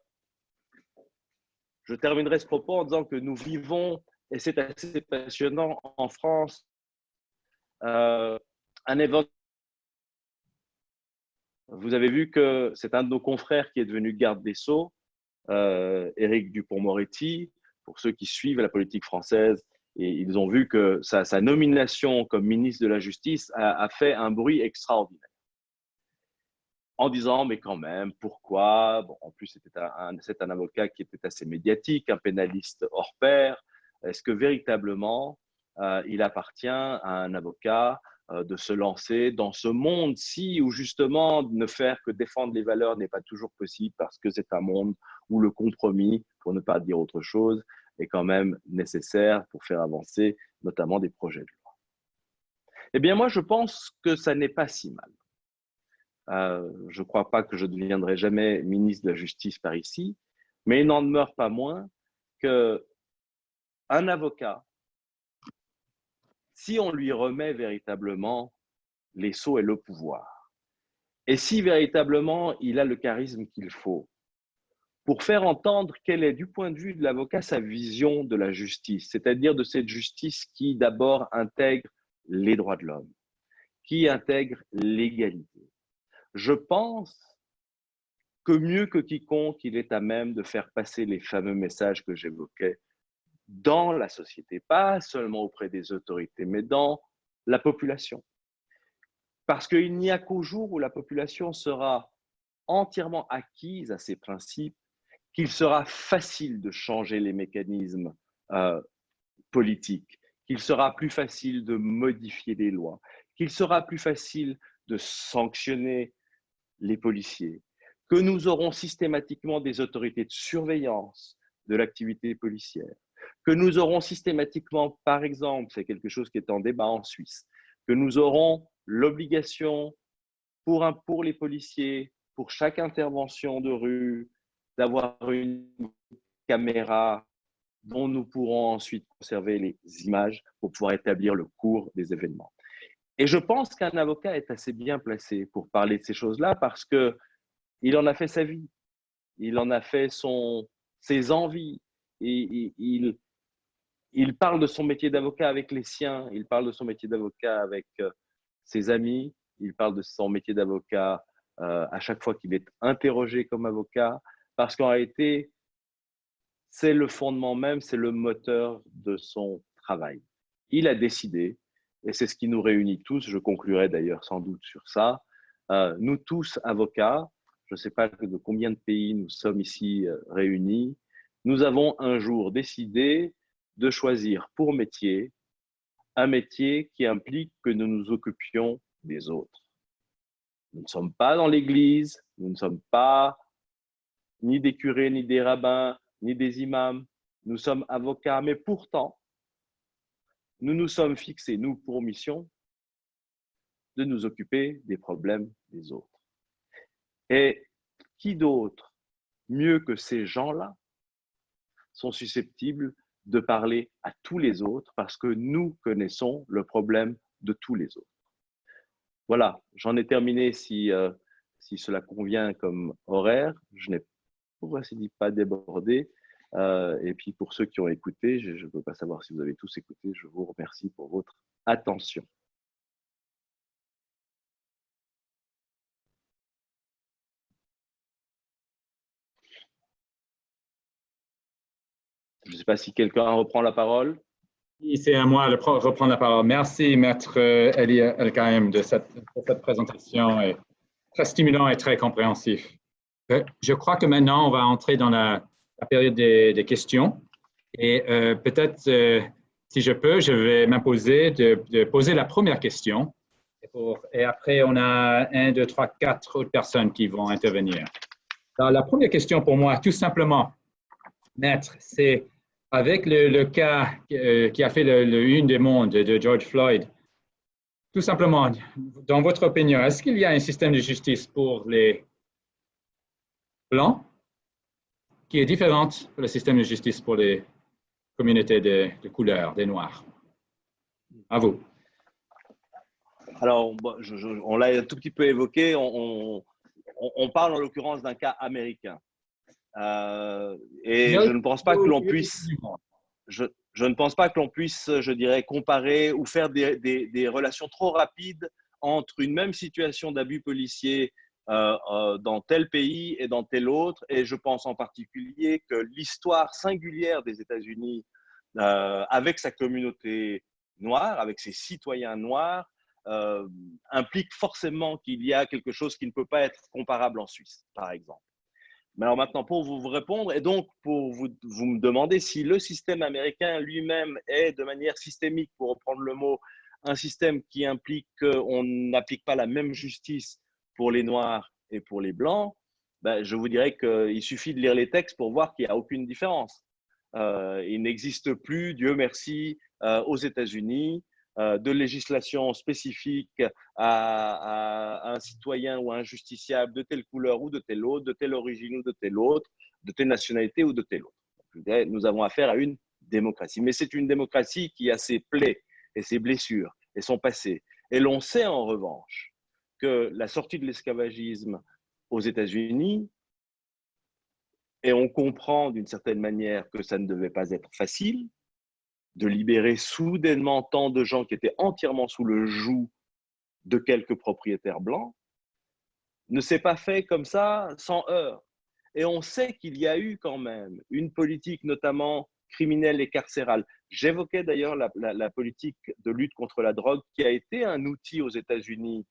C: terminerai ce propos en disant que nous vivons, et c'est assez passionnant, en France, un événement. Vous avez vu que c'est un de nos confrères qui est devenu garde des Sceaux, Éric Dupond-Moretti. Pour ceux qui suivent la politique française, Et ils ont vu que sa nomination comme ministre de la Justice a fait un bruit extraordinaire. En disant, mais quand même, pourquoi? Bon, en plus, c'est un avocat qui était assez médiatique, un pénaliste hors pair. Est-ce que véritablement, il appartient à un avocat de se lancer dans ce monde-ci où justement ne faire que défendre les valeurs n'est pas toujours possible parce que c'est un monde où le compromis, pour ne pas dire autre chose, est quand même nécessaire pour faire avancer notamment des projets de loi. Eh bien, moi, je pense que ça n'est pas si mal. Je ne crois pas que je ne deviendrai jamais ministre de la Justice par ici, mais il n'en demeure pas moins qu'un avocat, si on lui remet véritablement les sceaux et le pouvoir, et si véritablement il a le charisme qu'il faut pour faire entendre quelle est, du point de vue de l'avocat, sa vision de la justice, c'est-à-dire de cette justice qui d'abord intègre les droits de l'homme, qui intègre l'égalité. Je pense que mieux que quiconque, il est à même de faire passer les fameux messages que j'évoquais dans la société, pas seulement auprès des autorités, mais dans la population. Parce qu'il n'y a qu'au jour où la population sera entièrement acquise à ces principes qu'il sera facile de changer les mécanismes politiques, qu'il sera plus facile de modifier les lois, qu'il sera plus facile de sanctionner les policiers, que nous aurons systématiquement des autorités de surveillance de l'activité policière, que nous aurons systématiquement, par exemple, c'est quelque chose qui est en débat en Suisse, que nous aurons l'obligation pour les policiers, pour chaque intervention de rue, d'avoir une caméra dont nous pourrons ensuite conserver les images pour pouvoir établir le cours des événements. Et je pense qu'un avocat est assez bien placé pour parler de ces choses-là parce qu'il en a fait sa vie, il en a fait ses envies, et il parle de son métier d'avocat avec les siens, il parle de son métier d'avocat avec ses amis, il parle de son métier d'avocat à chaque fois qu'il est interrogé comme avocat, parce qu'en réalité, c'est le fondement même, c'est le moteur de son travail. Il a décidé, et c'est ce qui nous réunit tous, je conclurai d'ailleurs sans doute sur ça, nous tous avocats, je ne sais pas de combien de pays nous sommes ici réunis, nous avons un jour décidé de choisir pour métier un métier qui implique que nous nous occupions des autres. Nous ne sommes pas dans l'église, nous ne sommes pas ni des curés, ni des rabbins, ni des imams. Nous sommes avocats, mais pourtant, nous nous sommes fixés, nous, pour mission, de nous occuper des problèmes des autres. Et qui d'autre, mieux que ces gens-là, sont susceptibles de parler à tous les autres parce que nous connaissons le problème de tous les autres. Voilà, j'en ai terminé si cela convient comme horaire. Je n'ai pour ainsi dire pas débordé. Et puis pour ceux qui ont écouté, je ne peux pas savoir si vous avez tous écouté, je vous remercie pour votre attention. Je ne sais pas si quelqu'un reprend la parole.
B: C'est à moi de reprendre la parole. Merci, Maître Elie El-Kaïm, de cette présentation. Très stimulant et très compréhensif. Je crois que maintenant, on va entrer dans la période des questions. Et peut-être, si je peux, je vais m'imposer de poser la première question. Et après, on a 1, 2, 3, 4 autres personnes qui vont intervenir. Alors, la première question pour moi, tout simplement, Maître, c'est avec le cas qui a fait le une des mondes de George Floyd, tout simplement, dans votre opinion, est-ce qu'il y a un système de justice pour les Blancs qui est différent de le système de justice pour les communautés de couleur, des Noirs? À vous.
C: Alors, on l'a un tout petit peu évoqué, on parle en l'occurrence d'un cas américain. Et je ne pense pas que l'on puisse, je ne pense pas que l'on puisse, je dirais, comparer ou faire des relations trop rapides entre une même situation d'abus policier dans tel pays et dans tel autre. Et je pense en particulier que l'histoire singulière des États-Unis avec sa communauté noire, avec ses citoyens noirs, implique forcément qu'il y a quelque chose qui ne peut pas être comparable en Suisse, par exemple. Mais alors maintenant, pour vous répondre, et donc pour vous me demander si le système américain lui-même est de manière systémique, pour reprendre le mot, un système qui implique qu'on n'applique pas la même justice pour les Noirs et pour les Blancs, ben, je vous dirais qu'il suffit de lire les textes pour voir qu'il n'y a aucune différence. Il n'existe plus, Dieu merci, aux États-Unis, de législation spécifique à un citoyen ou à un justiciable de telle couleur ou de telle autre, de telle origine ou de telle autre, de telle nationalité ou de telle autre. Nous avons affaire à une démocratie. Mais c'est une démocratie qui a ses plaies et ses blessures et son passé. Et l'on sait en revanche que la sortie de l'esclavagisme aux États-Unis, et on comprend d'une certaine manière que ça ne devait pas être facile, de libérer soudainement tant de gens qui étaient entièrement sous le joug de quelques propriétaires blancs, ne s'est pas fait comme ça sans heurts. Et on sait qu'il y a eu quand même une politique notamment criminelle et carcérale. J'évoquais d'ailleurs la politique de lutte contre la drogue qui a été un outil aux États-Unis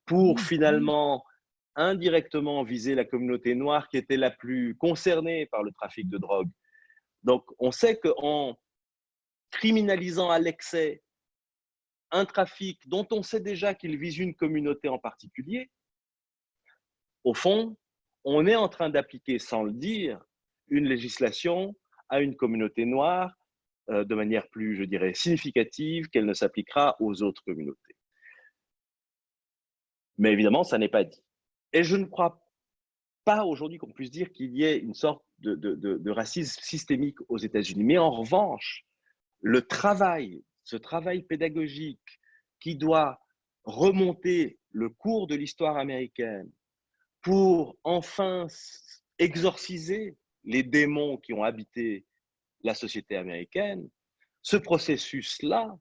C: pour finalement indirectement viser la communauté noire qui était la plus concernée par le trafic de drogue. Donc on sait qu'en criminalisant à l'excès un trafic dont on sait déjà qu'il vise une communauté en particulier, au fond, on est en train d'appliquer, sans le dire, une législation à une communauté noire de manière plus, je dirais, significative qu'elle ne s'appliquera aux autres communautés. Mais évidemment, ça n'est pas dit. Et je ne crois pas aujourd'hui qu'on puisse dire qu'il y ait une sorte de racisme systémique aux États-Unis. Mais en revanche, le travail, ce travail pédagogique qui doit remonter le cours de l'histoire américaine pour enfin exorciser les démons qui ont habité la société américaine, ce processus-là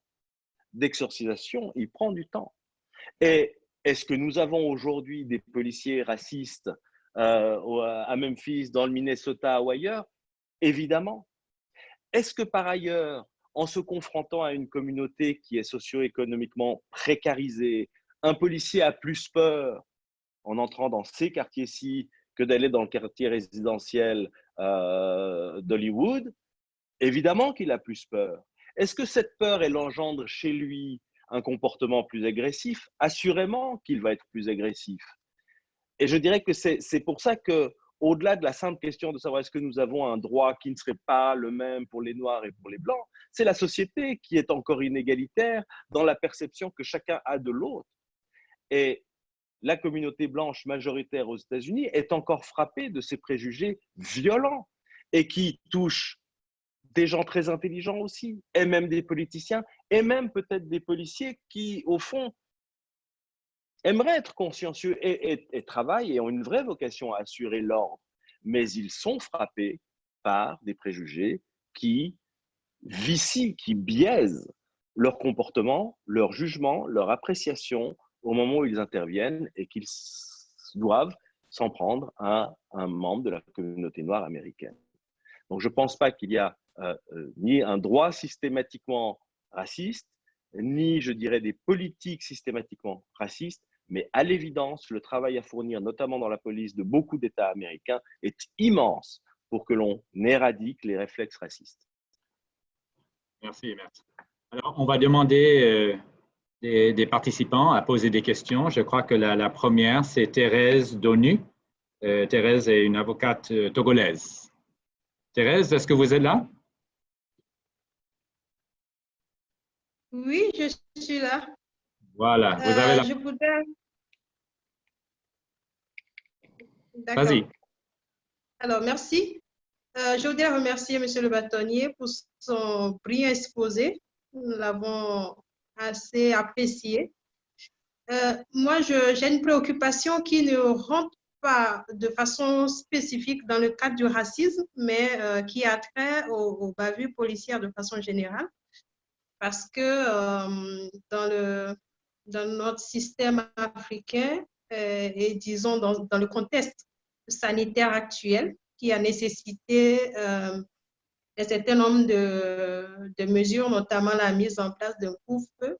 C: d'exorcisation, il prend du temps. Et est-ce que nous avons aujourd'hui des policiers racistes à Memphis, dans le Minnesota ou ailleurs? Évidemment. Est-ce que par ailleurs, en se confrontant à une communauté qui est socio-économiquement précarisée, un policier a plus peur en entrant dans ces quartiers-ci que d'aller dans le quartier résidentiel d'Hollywood? Évidemment qu'il a plus peur. Est-ce que cette peur, elle engendre chez lui un comportement plus agressif? Assurément qu'il va être plus agressif. Et je dirais que c'est pour ça que, au-delà de la simple question de savoir est-ce que nous avons un droit qui ne serait pas le même pour les Noirs et pour les Blancs, c'est la société qui est encore inégalitaire dans la perception que chacun a de l'autre. Et la communauté blanche majoritaire aux États-Unis est encore frappée de ces préjugés violents et qui touchent des gens très intelligents aussi, et même des politiciens, et même peut-être des policiers qui, au fond, aimeraient être consciencieux et travaillent et ont une vraie vocation à assurer l'ordre. Mais ils sont frappés par des préjugés qui vicient, qui biaisent leur comportement, leur jugement, leur appréciation au moment où ils interviennent et qu'ils doivent s'en prendre à un membre de la communauté noire américaine. Donc, je ne pense pas qu'il y a ni un droit systématiquement raciste, ni, je dirais, des politiques systématiquement racistes, mais à l'évidence, le travail à fournir, notamment dans la police de beaucoup d'États américains, est immense pour que l'on éradique les réflexes racistes.
B: Merci, merci. Alors, on va demander des participants à poser des questions. Je crois que la première, c'est Thérèse Donu. Thérèse est une avocate togolaise. Thérèse, est-ce que vous êtes là?
D: Oui, je suis là.
B: Voilà, vous avez la...
D: Je voudrais...
B: Vas-y.
D: Alors, merci. Je voudrais remercier M. le bâtonnier pour son brillant exposé. Nous l'avons assez apprécié. Moi, j'ai une préoccupation qui ne rentre pas de façon spécifique dans le cadre du racisme, mais qui a trait aux bavures policières de façon générale. Parce que dans notre système africain, et disons dans le contexte sanitaire actuel, qui a nécessité un certain nombre de mesures, notamment la mise en place d'un couvre-feu.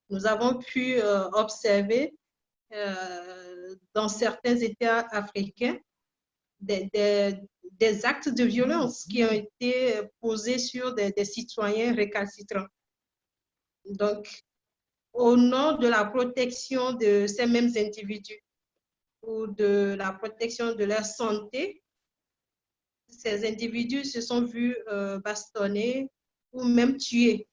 D: Nous avons pu observer dans certains États africains des actes de violence qui ont été posés sur des citoyens récalcitrants. Donc, au nom de la protection de ces mêmes individus ou de la protection de leur santé, ces individus se sont vus bastonnés ou même tués.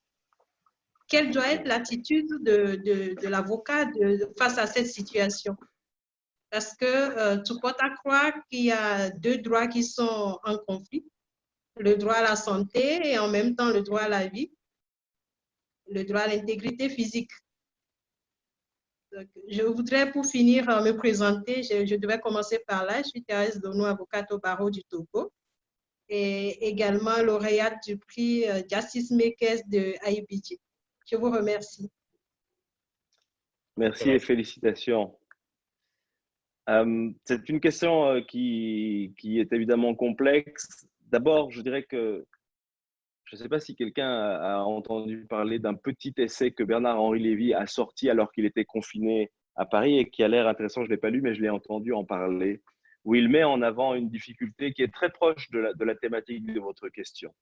D: Quelle doit être l'attitude de l'avocat face à cette situation? Parce que tout porte à croire qu'il y a deux droits qui sont en conflit, le droit à la santé et en même temps le droit à la vie, le droit à l'intégrité physique. Donc, je voudrais, pour finir, me présenter. Je devais commencer par là. Je suis Thérèse Donou, avocate au barreau du Togo et également lauréate du prix Justice Makers de IBJ. Je vous remercie.
C: Merci et félicitations. C'est une question qui est évidemment complexe. D'abord, je dirais que je ne sais pas si quelqu'un a entendu parler d'un petit essai que Bernard-Henri Lévy a sorti alors qu'il était confiné à Paris et qui a l'air intéressant. Je ne l'ai pas lu, mais je l'ai entendu en parler, où il met en avant une difficulté qui est très proche de la thématique de votre question,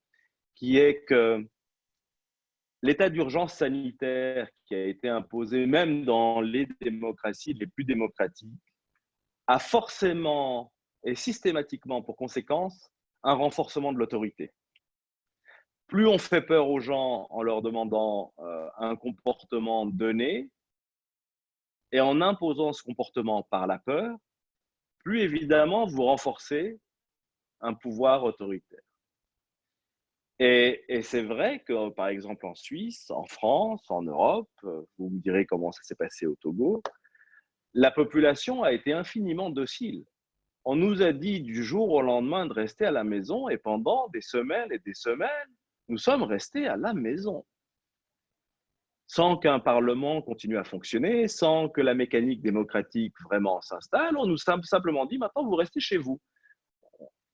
C: qui est que l'état d'urgence sanitaire qui a été imposé même dans les démocraties les plus démocratiques a forcément et systématiquement pour conséquence un renforcement de l'autorité. Plus on fait peur aux gens en leur demandant un comportement donné et en imposant ce comportement par la peur, plus évidemment vous renforcez un pouvoir autoritaire. Et c'est vrai que, par exemple, en Suisse, en France, en Europe, vous me direz comment ça s'est passé au Togo, la population a été infiniment docile. On nous a dit du jour au lendemain de rester à la maison et pendant des semaines et des semaines, nous sommes restés à la maison. Sans qu'un parlement continue à fonctionner, sans que la mécanique démocratique vraiment s'installe, on nous a simplement dit maintenant vous restez chez vous.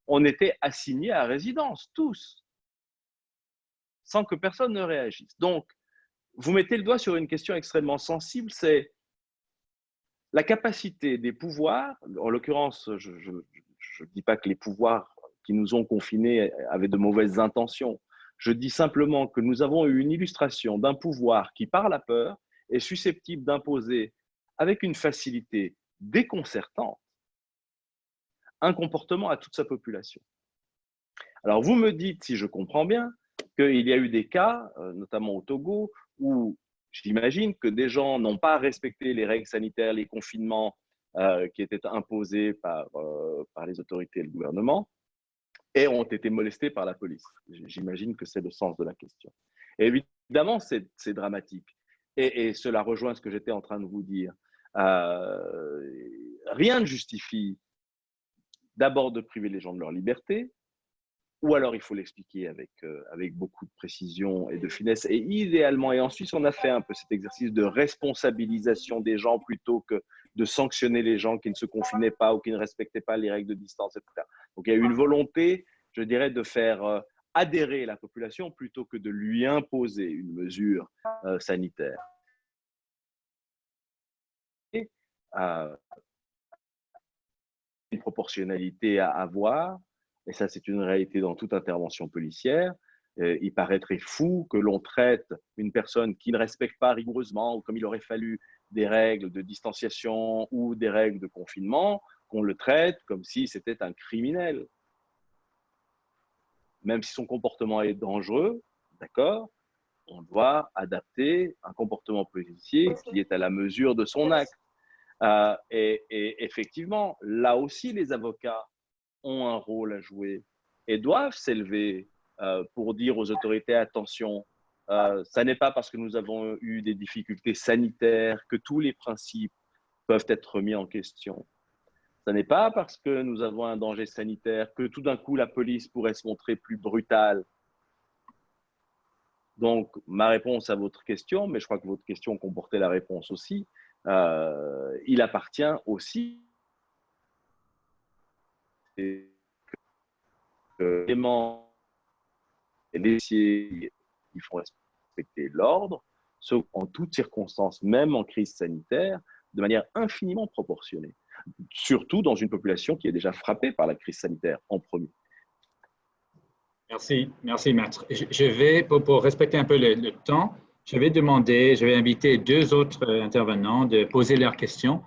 C: On était assignés à résidence, tous, sans que personne ne réagisse. Donc, vous mettez le doigt sur une question extrêmement sensible, c'est la capacité des pouvoirs, en l'occurrence, je ne dis pas que les pouvoirs qui nous ont confinés avaient de mauvaises intentions, je dis simplement que nous avons eu une illustration d'un pouvoir qui, par la peur, est susceptible d'imposer avec une facilité déconcertante un comportement à toute sa population. Alors, vous me dites, si je comprends bien, qu'il y a eu des cas, notamment au Togo, où j'imagine que des gens n'ont pas respecté les règles sanitaires, les confinements qui étaient imposés par les autorités et le gouvernement et ont été molestés par la police. J'imagine que c'est le sens de la question. Et évidemment, c'est dramatique. Et cela rejoint ce que j'étais en train de vous dire. Rien ne justifie d'abord de priver les gens de leur liberté, ou alors il faut l'expliquer avec beaucoup de précision et de finesse. Et idéalement, et en Suisse, on a fait un peu cet exercice de responsabilisation des gens plutôt que de sanctionner les gens qui ne se confinaient pas ou qui ne respectaient pas les règles de distance, etc. Donc il y a eu une volonté, je dirais, de faire adhérer la population plutôt que de lui imposer une mesure sanitaire. Et, une proportionnalité à avoir. Et ça, c'est une réalité dans toute intervention policière. Il paraîtrait fou que l'on traite une personne qui ne respecte pas rigoureusement, ou comme il aurait fallu des règles de distanciation ou des règles de confinement, qu'on le traite comme si c'était un criminel. Même si son comportement est dangereux, d'accord, on doit adapter un comportement policier qui est à la mesure de son acte. Et effectivement, là aussi, les avocats ont un rôle à jouer et doivent s'élever pour dire aux autorités, attention, ça n'est pas parce que nous avons eu des difficultés sanitaires que tous les principes peuvent être remis en question. Ce n'est pas parce que nous avons un danger sanitaire que tout d'un coup la police pourrait se montrer plus brutale. Donc, ma réponse à votre question, mais je crois que votre question comportait la réponse aussi, il appartient aussi éléments les policiers qui font respecter l'ordre sont en toutes circonstances, même en crise sanitaire, de manière infiniment proportionnée, surtout dans une population qui est déjà frappée par la crise sanitaire en premier.
B: Merci, merci maître. Je vais, pour respecter un peu le temps, je vais inviter deux autres intervenants de poser leurs questions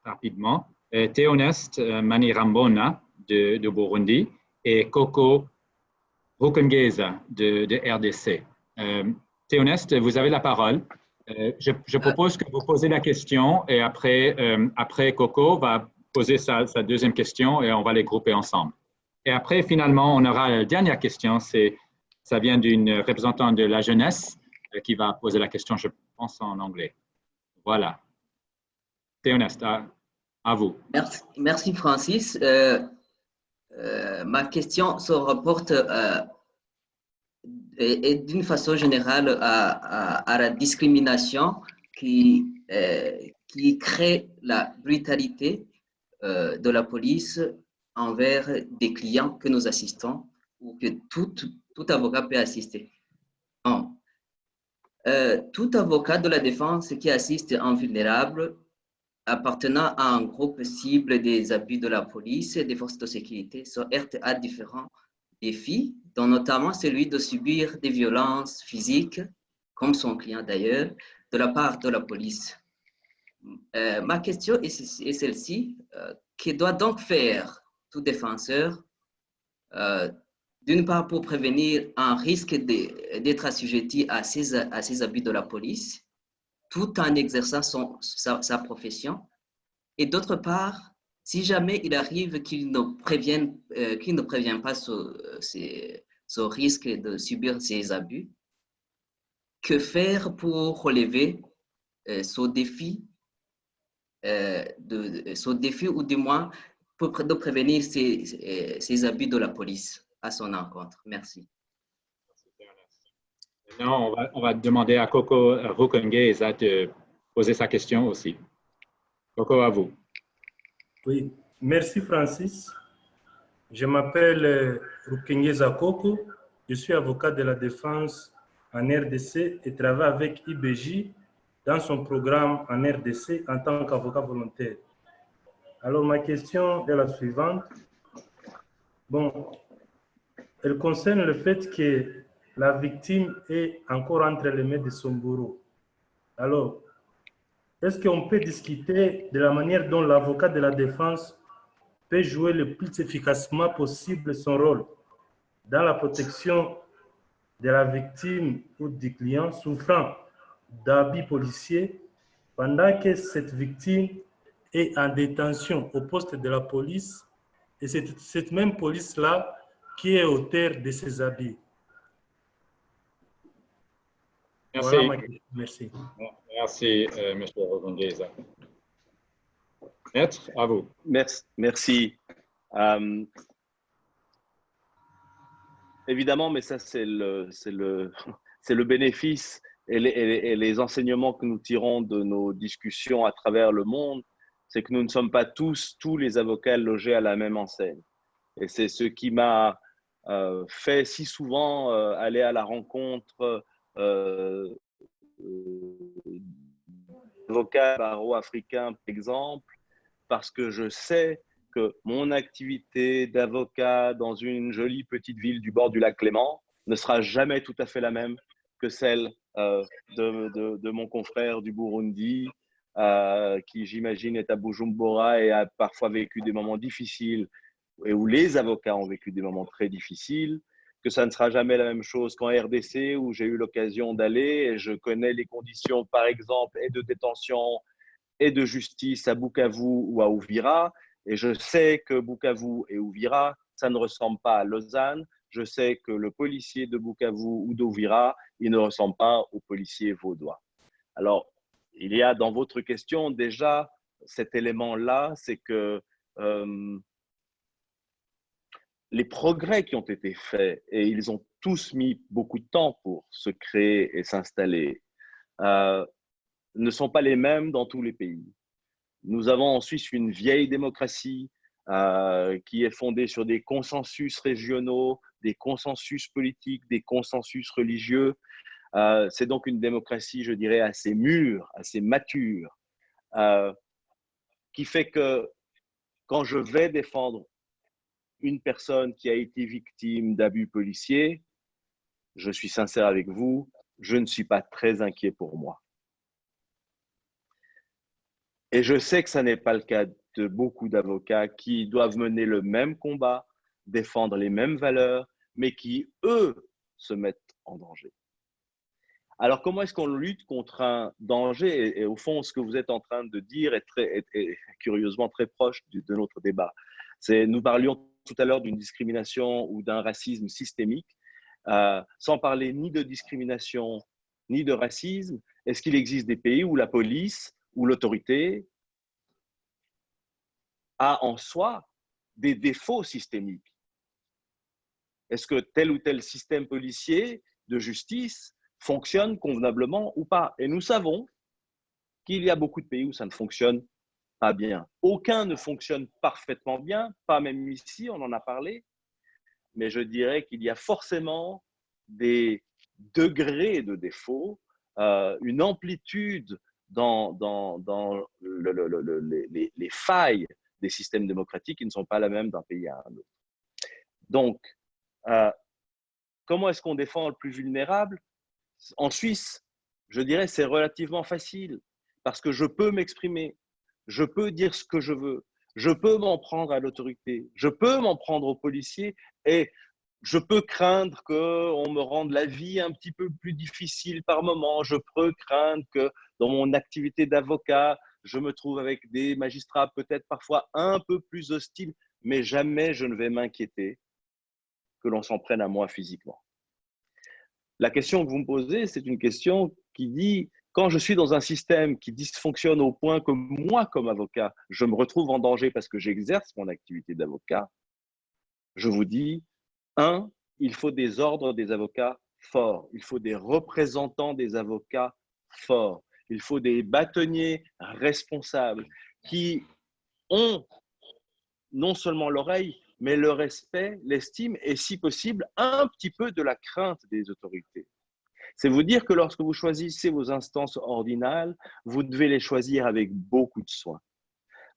B: rapidement. Théoneste Manirambona de Burundi et Coco Rukungeza de RDC. Théoneste, vous avez la parole. Je propose que vous posez la question et après Coco va poser sa deuxième question et on va les grouper ensemble. Et après, finalement, on aura la dernière question. Ça vient d'une représentante de la jeunesse qui va poser la question, je pense, en anglais. Voilà. Théoneste, à vous.
E: Merci Francis. Ma question se rapporte d'une façon générale à la discrimination qui crée la brutalité de la police envers des clients que nous assistons ou que tout avocat peut assister. Non. Tout avocat de la défense qui assiste un vulnérable appartenant à un groupe cible des abus de la police et des forces de sécurité se heurte à différents défis, dont notamment celui de subir des violences physiques, comme son client d'ailleurs, de la part de la police. Ma question est celle-ci. Que doit donc faire tout défenseur, d'une part pour prévenir un risque d'être assujetti à ces abus de la police, tout en exerçant sa profession, et d'autre part, si jamais il arrive qu'il ne prévient pas ce risque de subir ces abus, que faire pour relever ce défi ou du moins de prévenir ces abus de la police à son encontre. Merci.
B: Maintenant, on va demander à Coco Rukungeza de poser sa question aussi. Coco, à vous.
F: Oui, merci Francis. Je m'appelle Rukungeza Coco. Je suis avocat de la défense en RDC et travaille avec IBJ dans son programme en RDC en tant qu'avocat volontaire. Alors, ma question est la suivante. Bon, elle concerne le fait que la victime est encore entre les mains de son bourreau. Alors, est-ce qu'on peut discuter de la manière dont l'avocat de la défense peut jouer le plus efficacement possible son rôle dans la protection de la victime ou du client souffrant d'abus policiers pendant que cette victime est en détention au poste de la police et c'est cette même police-là qui est auteur de ces abus?
B: Merci.
F: Voilà ma question. Merci.
B: Merci, M. Rukungeza. Maître, à vous.
C: Merci. Évidemment, mais ça, c'est le bénéfice et les enseignements que nous tirons de nos discussions à travers le monde, c'est que nous ne sommes pas tous les avocats logés à la même enseigne. Et c'est ce qui m'a fait si souvent aller à la rencontre d'avocats barreaux africains, par exemple, parce que je sais que mon activité d'avocat dans une jolie petite ville du bord du lac Léman ne sera jamais tout à fait la même que celle de mon confrère du Burundi, qui j'imagine est à Bujumbura et a parfois vécu des moments difficiles et où les avocats ont vécu des moments très difficiles, que ça ne sera jamais la même chose qu'en RDC où j'ai eu l'occasion d'aller et je connais les conditions, par exemple, et de détention et de justice à Bukavu ou à Uvira. Et je sais que Bukavu et Uvira, ça ne ressemble pas à Lausanne. Je sais que le policier de Bukavu ou d'Uvira, il ne ressemble pas au policier vaudois. Alors, il y a dans votre question déjà cet élément-là, c'est que les progrès qui ont été faits, et ils ont tous mis beaucoup de temps pour se créer et s'installer, ne sont pas les mêmes dans tous les pays. Nous avons en Suisse une vieille démocratie qui est fondée sur des consensus régionaux des consensus politiques, des consensus religieux. C'est donc une démocratie, je dirais, assez mûre, assez mature, qui fait que quand je vais défendre une personne qui a été victime d'abus policiers, je suis sincère avec vous, je ne suis pas très inquiet pour moi. Et je sais que ce n'est pas le cas de beaucoup d'avocats qui doivent mener le même combat, défendre les mêmes valeurs, mais qui, eux, se mettent en danger. Alors, comment est-ce qu'on lutte contre un danger? Et au fond, ce que vous êtes en train de dire est curieusement très proche de notre débat. Nous parlions tout à l'heure d'une discrimination ou d'un racisme systémique, sans parler ni de discrimination ni de racisme. Est-ce qu'il existe des pays où la police ou l'autorité a en soi des défauts systémiques? Est-ce que tel ou tel système policier de justice fonctionne convenablement ou pas? Et nous savons qu'il y a beaucoup de pays où ça ne fonctionne pas bien. Aucun ne fonctionne parfaitement bien, pas même ici, on en a parlé, mais je dirais qu'il y a forcément des degrés de défaut, une amplitude dans les failles des systèmes démocratiques qui ne sont pas la même d'un pays à un autre. Donc, comment est-ce qu'on défend le plus vulnérable? En Suisse, je dirais c'est relativement facile parce que je peux m'exprimer, je peux dire ce que je veux, je peux m'en prendre à l'autorité, je peux m'en prendre aux policiers et je peux craindre qu'on me rende la vie un petit peu plus difficile par moment, je peux craindre que dans mon activité d'avocat, je me trouve avec des magistrats peut-être parfois un peu plus hostiles, mais jamais je ne vais m'inquiéter que l'on s'en prenne à moi physiquement. La question que vous me posez, c'est une question qui dit, quand je suis dans un système qui dysfonctionne au point que moi, comme avocat, je me retrouve en danger parce que j'exerce mon activité d'avocat, je vous dis, il faut des ordres des avocats forts, il faut des représentants des avocats forts, il faut des bâtonniers responsables qui ont non seulement l'oreille, mais le respect, l'estime et, si possible, un petit peu de la crainte des autorités. C'est vous dire que lorsque vous choisissez vos instances ordinales, vous devez les choisir avec beaucoup de soin,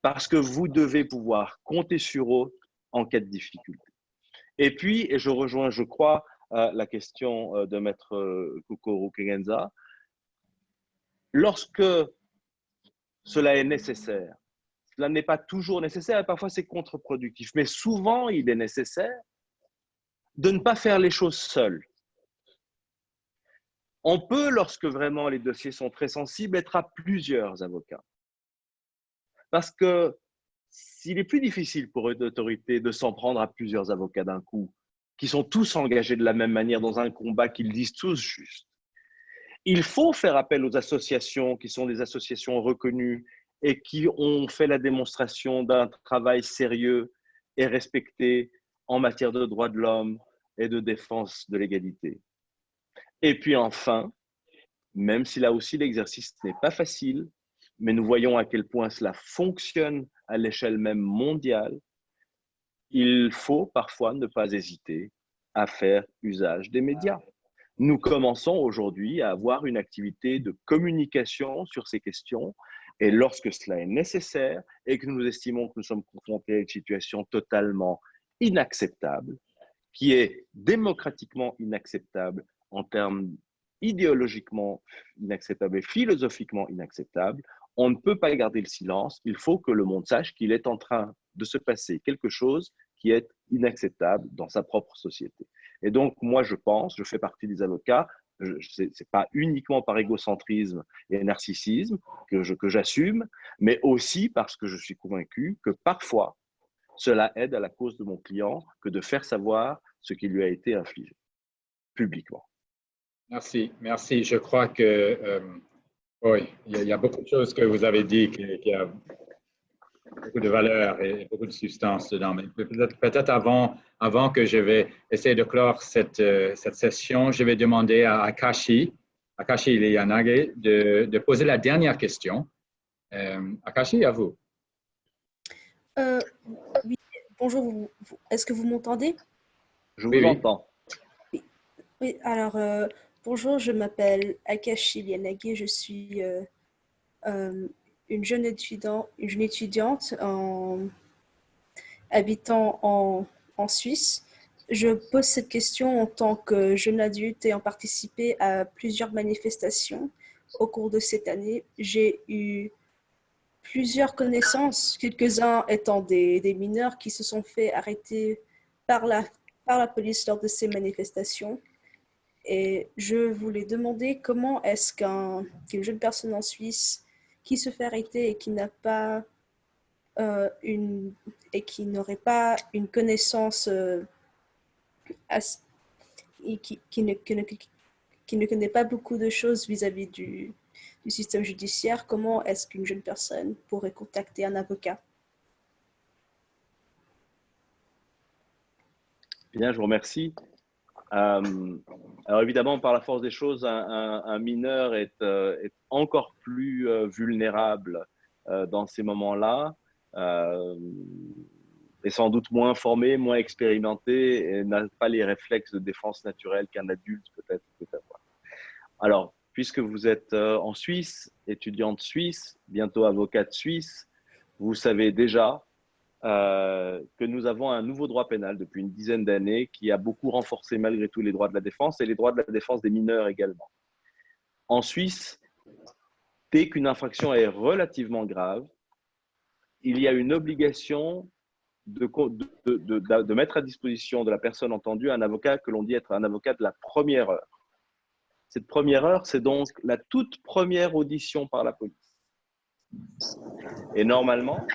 C: parce que vous devez pouvoir compter sur eux en cas de difficulté. Et puis, et je rejoins, je crois, la question de Maître Koko Rukengenza, lorsque cela est nécessaire, cela n'est pas toujours nécessaire et parfois c'est contre-productif, mais souvent il est nécessaire de ne pas faire les choses seul. On peut, lorsque vraiment les dossiers sont très sensibles, être à plusieurs avocats. Parce que s'il est plus difficile pour une autorité de s'en prendre à plusieurs avocats d'un coup, qui sont tous engagés de la même manière dans un combat qu'ils disent tous juste, il faut faire appel aux associations qui sont des associations reconnues et qui ont fait la démonstration d'un travail sérieux et respecté en matière de droits de l'homme et de défense de l'égalité. Et puis enfin, même si là aussi l'exercice n'est pas facile, mais nous voyons à quel point cela fonctionne à l'échelle même mondiale, il faut parfois ne pas hésiter à faire usage des médias. Nous commençons aujourd'hui à avoir une activité de communication sur ces questions et lorsque cela est nécessaire et que nous estimons que nous sommes confrontés à une situation totalement inacceptable, qui est démocratiquement inacceptable en termes idéologiquement inacceptable et philosophiquement inacceptable, on ne peut pas garder le silence. Il faut que le monde sache qu'il est en train de se passer quelque chose qui est inacceptable dans sa propre société. Et donc, moi, je fais partie des avocats, ce n'est pas uniquement par égocentrisme et narcissisme que j'assume, mais aussi parce que je suis convaincu que parfois, cela aide à la cause de mon client que de faire savoir ce qui lui a été infligé publiquement.
B: Merci, merci. Je crois que oui, il y a beaucoup de choses que vous avez dit qui a beaucoup de valeur et beaucoup de substance dedans. Mais peut-être avant que je vais essayer de clore cette session, je vais demander à Akashi Iliyanage de poser la dernière question. Akashi, à vous.
G: Oui, bonjour, est-ce que vous m'entendez?
C: Je
B: Oui,
C: vous
B: oui.
C: entends.
G: Oui, alors, bonjour, je m'appelle Akashi Lianagi, je suis une jeune étudiante habitant en Suisse. Je pose cette question en tant que jeune adulte ayant participé à plusieurs manifestations au cours de cette année. J'ai eu plusieurs connaissances, quelques-uns étant des mineurs qui se sont fait arrêter par la police lors de ces manifestations. Et je voulais demander comment est-ce qu'une jeune personne en Suisse qui se fait arrêter et qui n'a pas et qui n'aurait pas une connaissance et qui ne connaît pas beaucoup de choses vis-à-vis du système judiciaire, comment est-ce qu'une jeune personne pourrait contacter un avocat?
C: Bien, je vous remercie. Alors évidemment, par la force des choses, un mineur est encore plus vulnérable dans ces moments-là, est sans doute moins formé, moins expérimenté et n'a pas les réflexes de défense naturelle qu'un adulte peut-être peut avoir. Alors, puisque vous êtes en Suisse, étudiante suisse, bientôt avocate suisse, vous savez déjà que nous avons un nouveau droit pénal depuis une dizaine d'années qui a beaucoup renforcé malgré tout les droits de la défense et les droits de la défense des mineurs également. En Suisse, dès qu'une infraction est relativement grave, il y a une obligation de mettre à disposition de la personne entendue un avocat que l'on dit être un avocat de la première heure. Cette première heure, c'est donc la toute première audition par la police. Et normalement,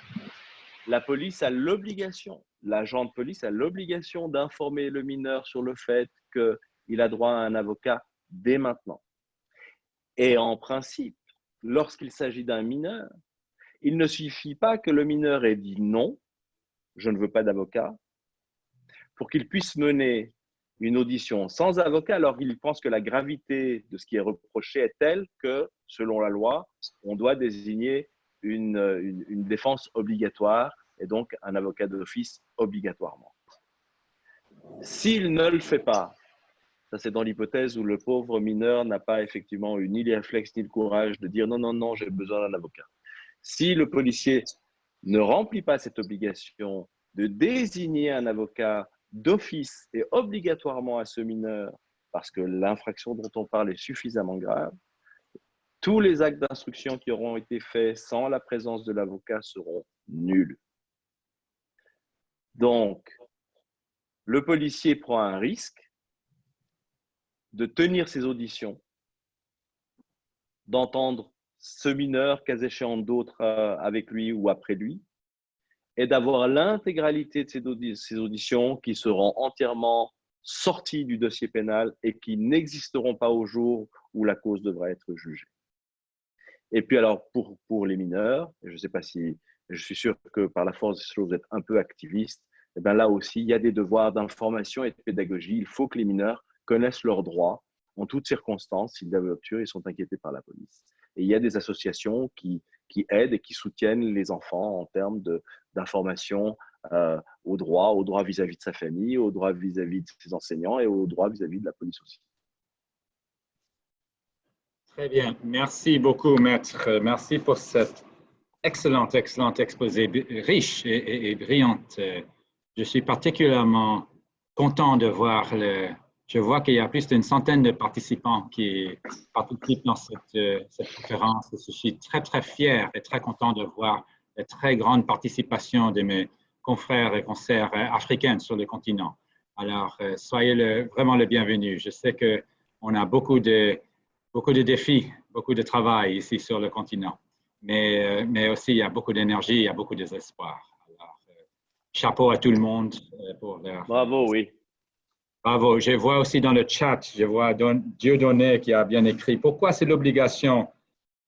C: la police a l'obligation, l'agent de police a l'obligation d'informer le mineur sur le fait qu'il a droit à un avocat dès maintenant. Et en principe, lorsqu'il s'agit d'un mineur, il ne suffit pas que le mineur ait dit non, je ne veux pas d'avocat, pour qu'il puisse mener une audition sans avocat, alors qu'il pense que la gravité de ce qui est reproché est telle que, selon la loi, on doit désigner une défense obligatoire et donc un avocat d'office obligatoirement. S'il ne le fait pas, ça c'est dans l'hypothèse où le pauvre mineur n'a pas effectivement eu ni les réflexes ni le courage de dire non, non, non, j'ai besoin d'un avocat. Si le policier ne remplit pas cette obligation de désigner un avocat d'office et obligatoirement à ce mineur, parce que l'infraction dont on parle est suffisamment grave, tous les actes d'instruction qui auront été faits sans la présence de l'avocat seront nuls. Donc, le policier prend un risque de tenir ses auditions, d'entendre ce mineur, cas échéant d'autres avec lui ou après lui, et d'avoir l'intégralité de ces auditions qui seront entièrement sorties du dossier pénal et qui n'existeront pas au jour où la cause devra être jugée. Et puis alors, pour les mineurs, je ne sais pas si, je suis sûr que par la force des choses, vous êtes un peu activiste, et bien là aussi, il y a des devoirs d'information et de pédagogie. Il faut que les mineurs connaissent leurs droits en toutes circonstances. S'ils doivent obturer, ils sont inquiétés par la police. Et il y a des associations qui aident et qui soutiennent les enfants en termes d'information au droit vis-à-vis de sa famille, au droit vis-à-vis de ses enseignants et au droit vis-à-vis de la police aussi.
B: Très bien. Merci beaucoup, Maître. Merci pour cet excellent exposé, riche et brillant. Je suis particulièrement content de voir je vois qu'il y a plus d'une centaine de participants qui participent dans cette conférence. Je suis très, très fier et très content de voir la très grande participation de mes confrères et consoeurs africains sur le continent. Alors, soyez vraiment le bienvenu. Je sais qu'on a beaucoup de défis, beaucoup de travail ici sur le continent, mais aussi il y a beaucoup d'énergie, il y a beaucoup de désespoir. Alors, chapeau à tout le monde pour leur...
C: Bravo, oui.
B: Bravo. Je vois aussi dans le chat, je vois Dieudonné qui a bien écrit. Pourquoi c'est l'obligation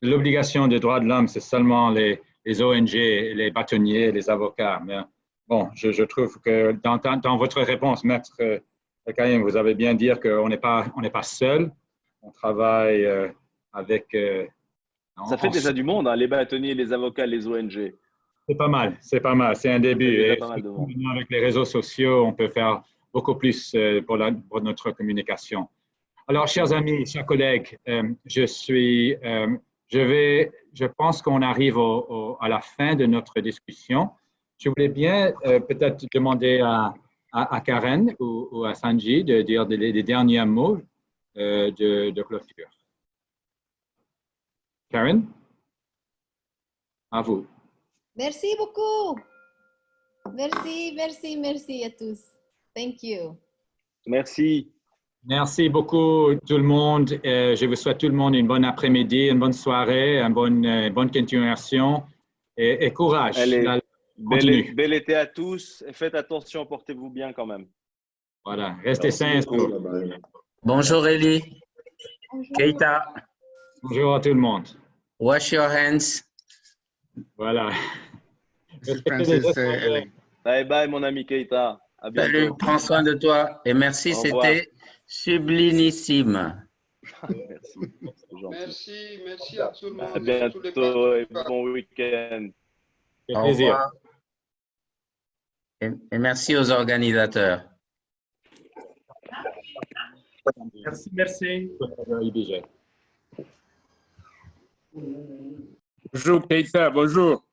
B: des droits de l'homme, c'est seulement les ONG, les bâtonniers, les avocats. Mais bon, je trouve que dans votre réponse, Maître Al-Qaïm, vous avez bien dit qu'on n'est pas seul. On travaille avec...
C: Ça fait déjà du monde, hein, les bâtonniers, les avocats, les ONG.
B: C'est pas mal, c'est un début. Et avec les réseaux sociaux, on peut faire beaucoup plus pour notre communication. Alors, chers amis, chers collègues, je pense qu'on arrive à la fin de notre discussion. Je voulais bien peut-être demander à Karen ou à Sanji de dire les derniers mots de clôture. Karen, à vous.
A: Merci beaucoup. Merci à tous. Thank you.
C: Merci.
B: Merci beaucoup tout le monde. Je vous souhaite tout le monde une bonne après-midi, une bonne soirée, une bonne continuation et courage.
C: Allez, bel été à tous et faites attention, portez-vous bien quand même.
B: Voilà, restez sains.
H: Bonjour Eli.
A: Bonjour.
H: Keita.
B: Bonjour à tout le monde.
H: Wash your hands.
B: Voilà.
I: Merci Francis et Eli.
C: Bye bye mon ami Keita. À bientôt.
H: Salut, prends soin de toi et merci, c'était sublimissime.
I: Merci à tout le monde.
C: À bientôt et bon week-end.
H: Au revoir. Et merci aux organisateurs.
F: Merci.
J: Bonjour Keita, bonjour.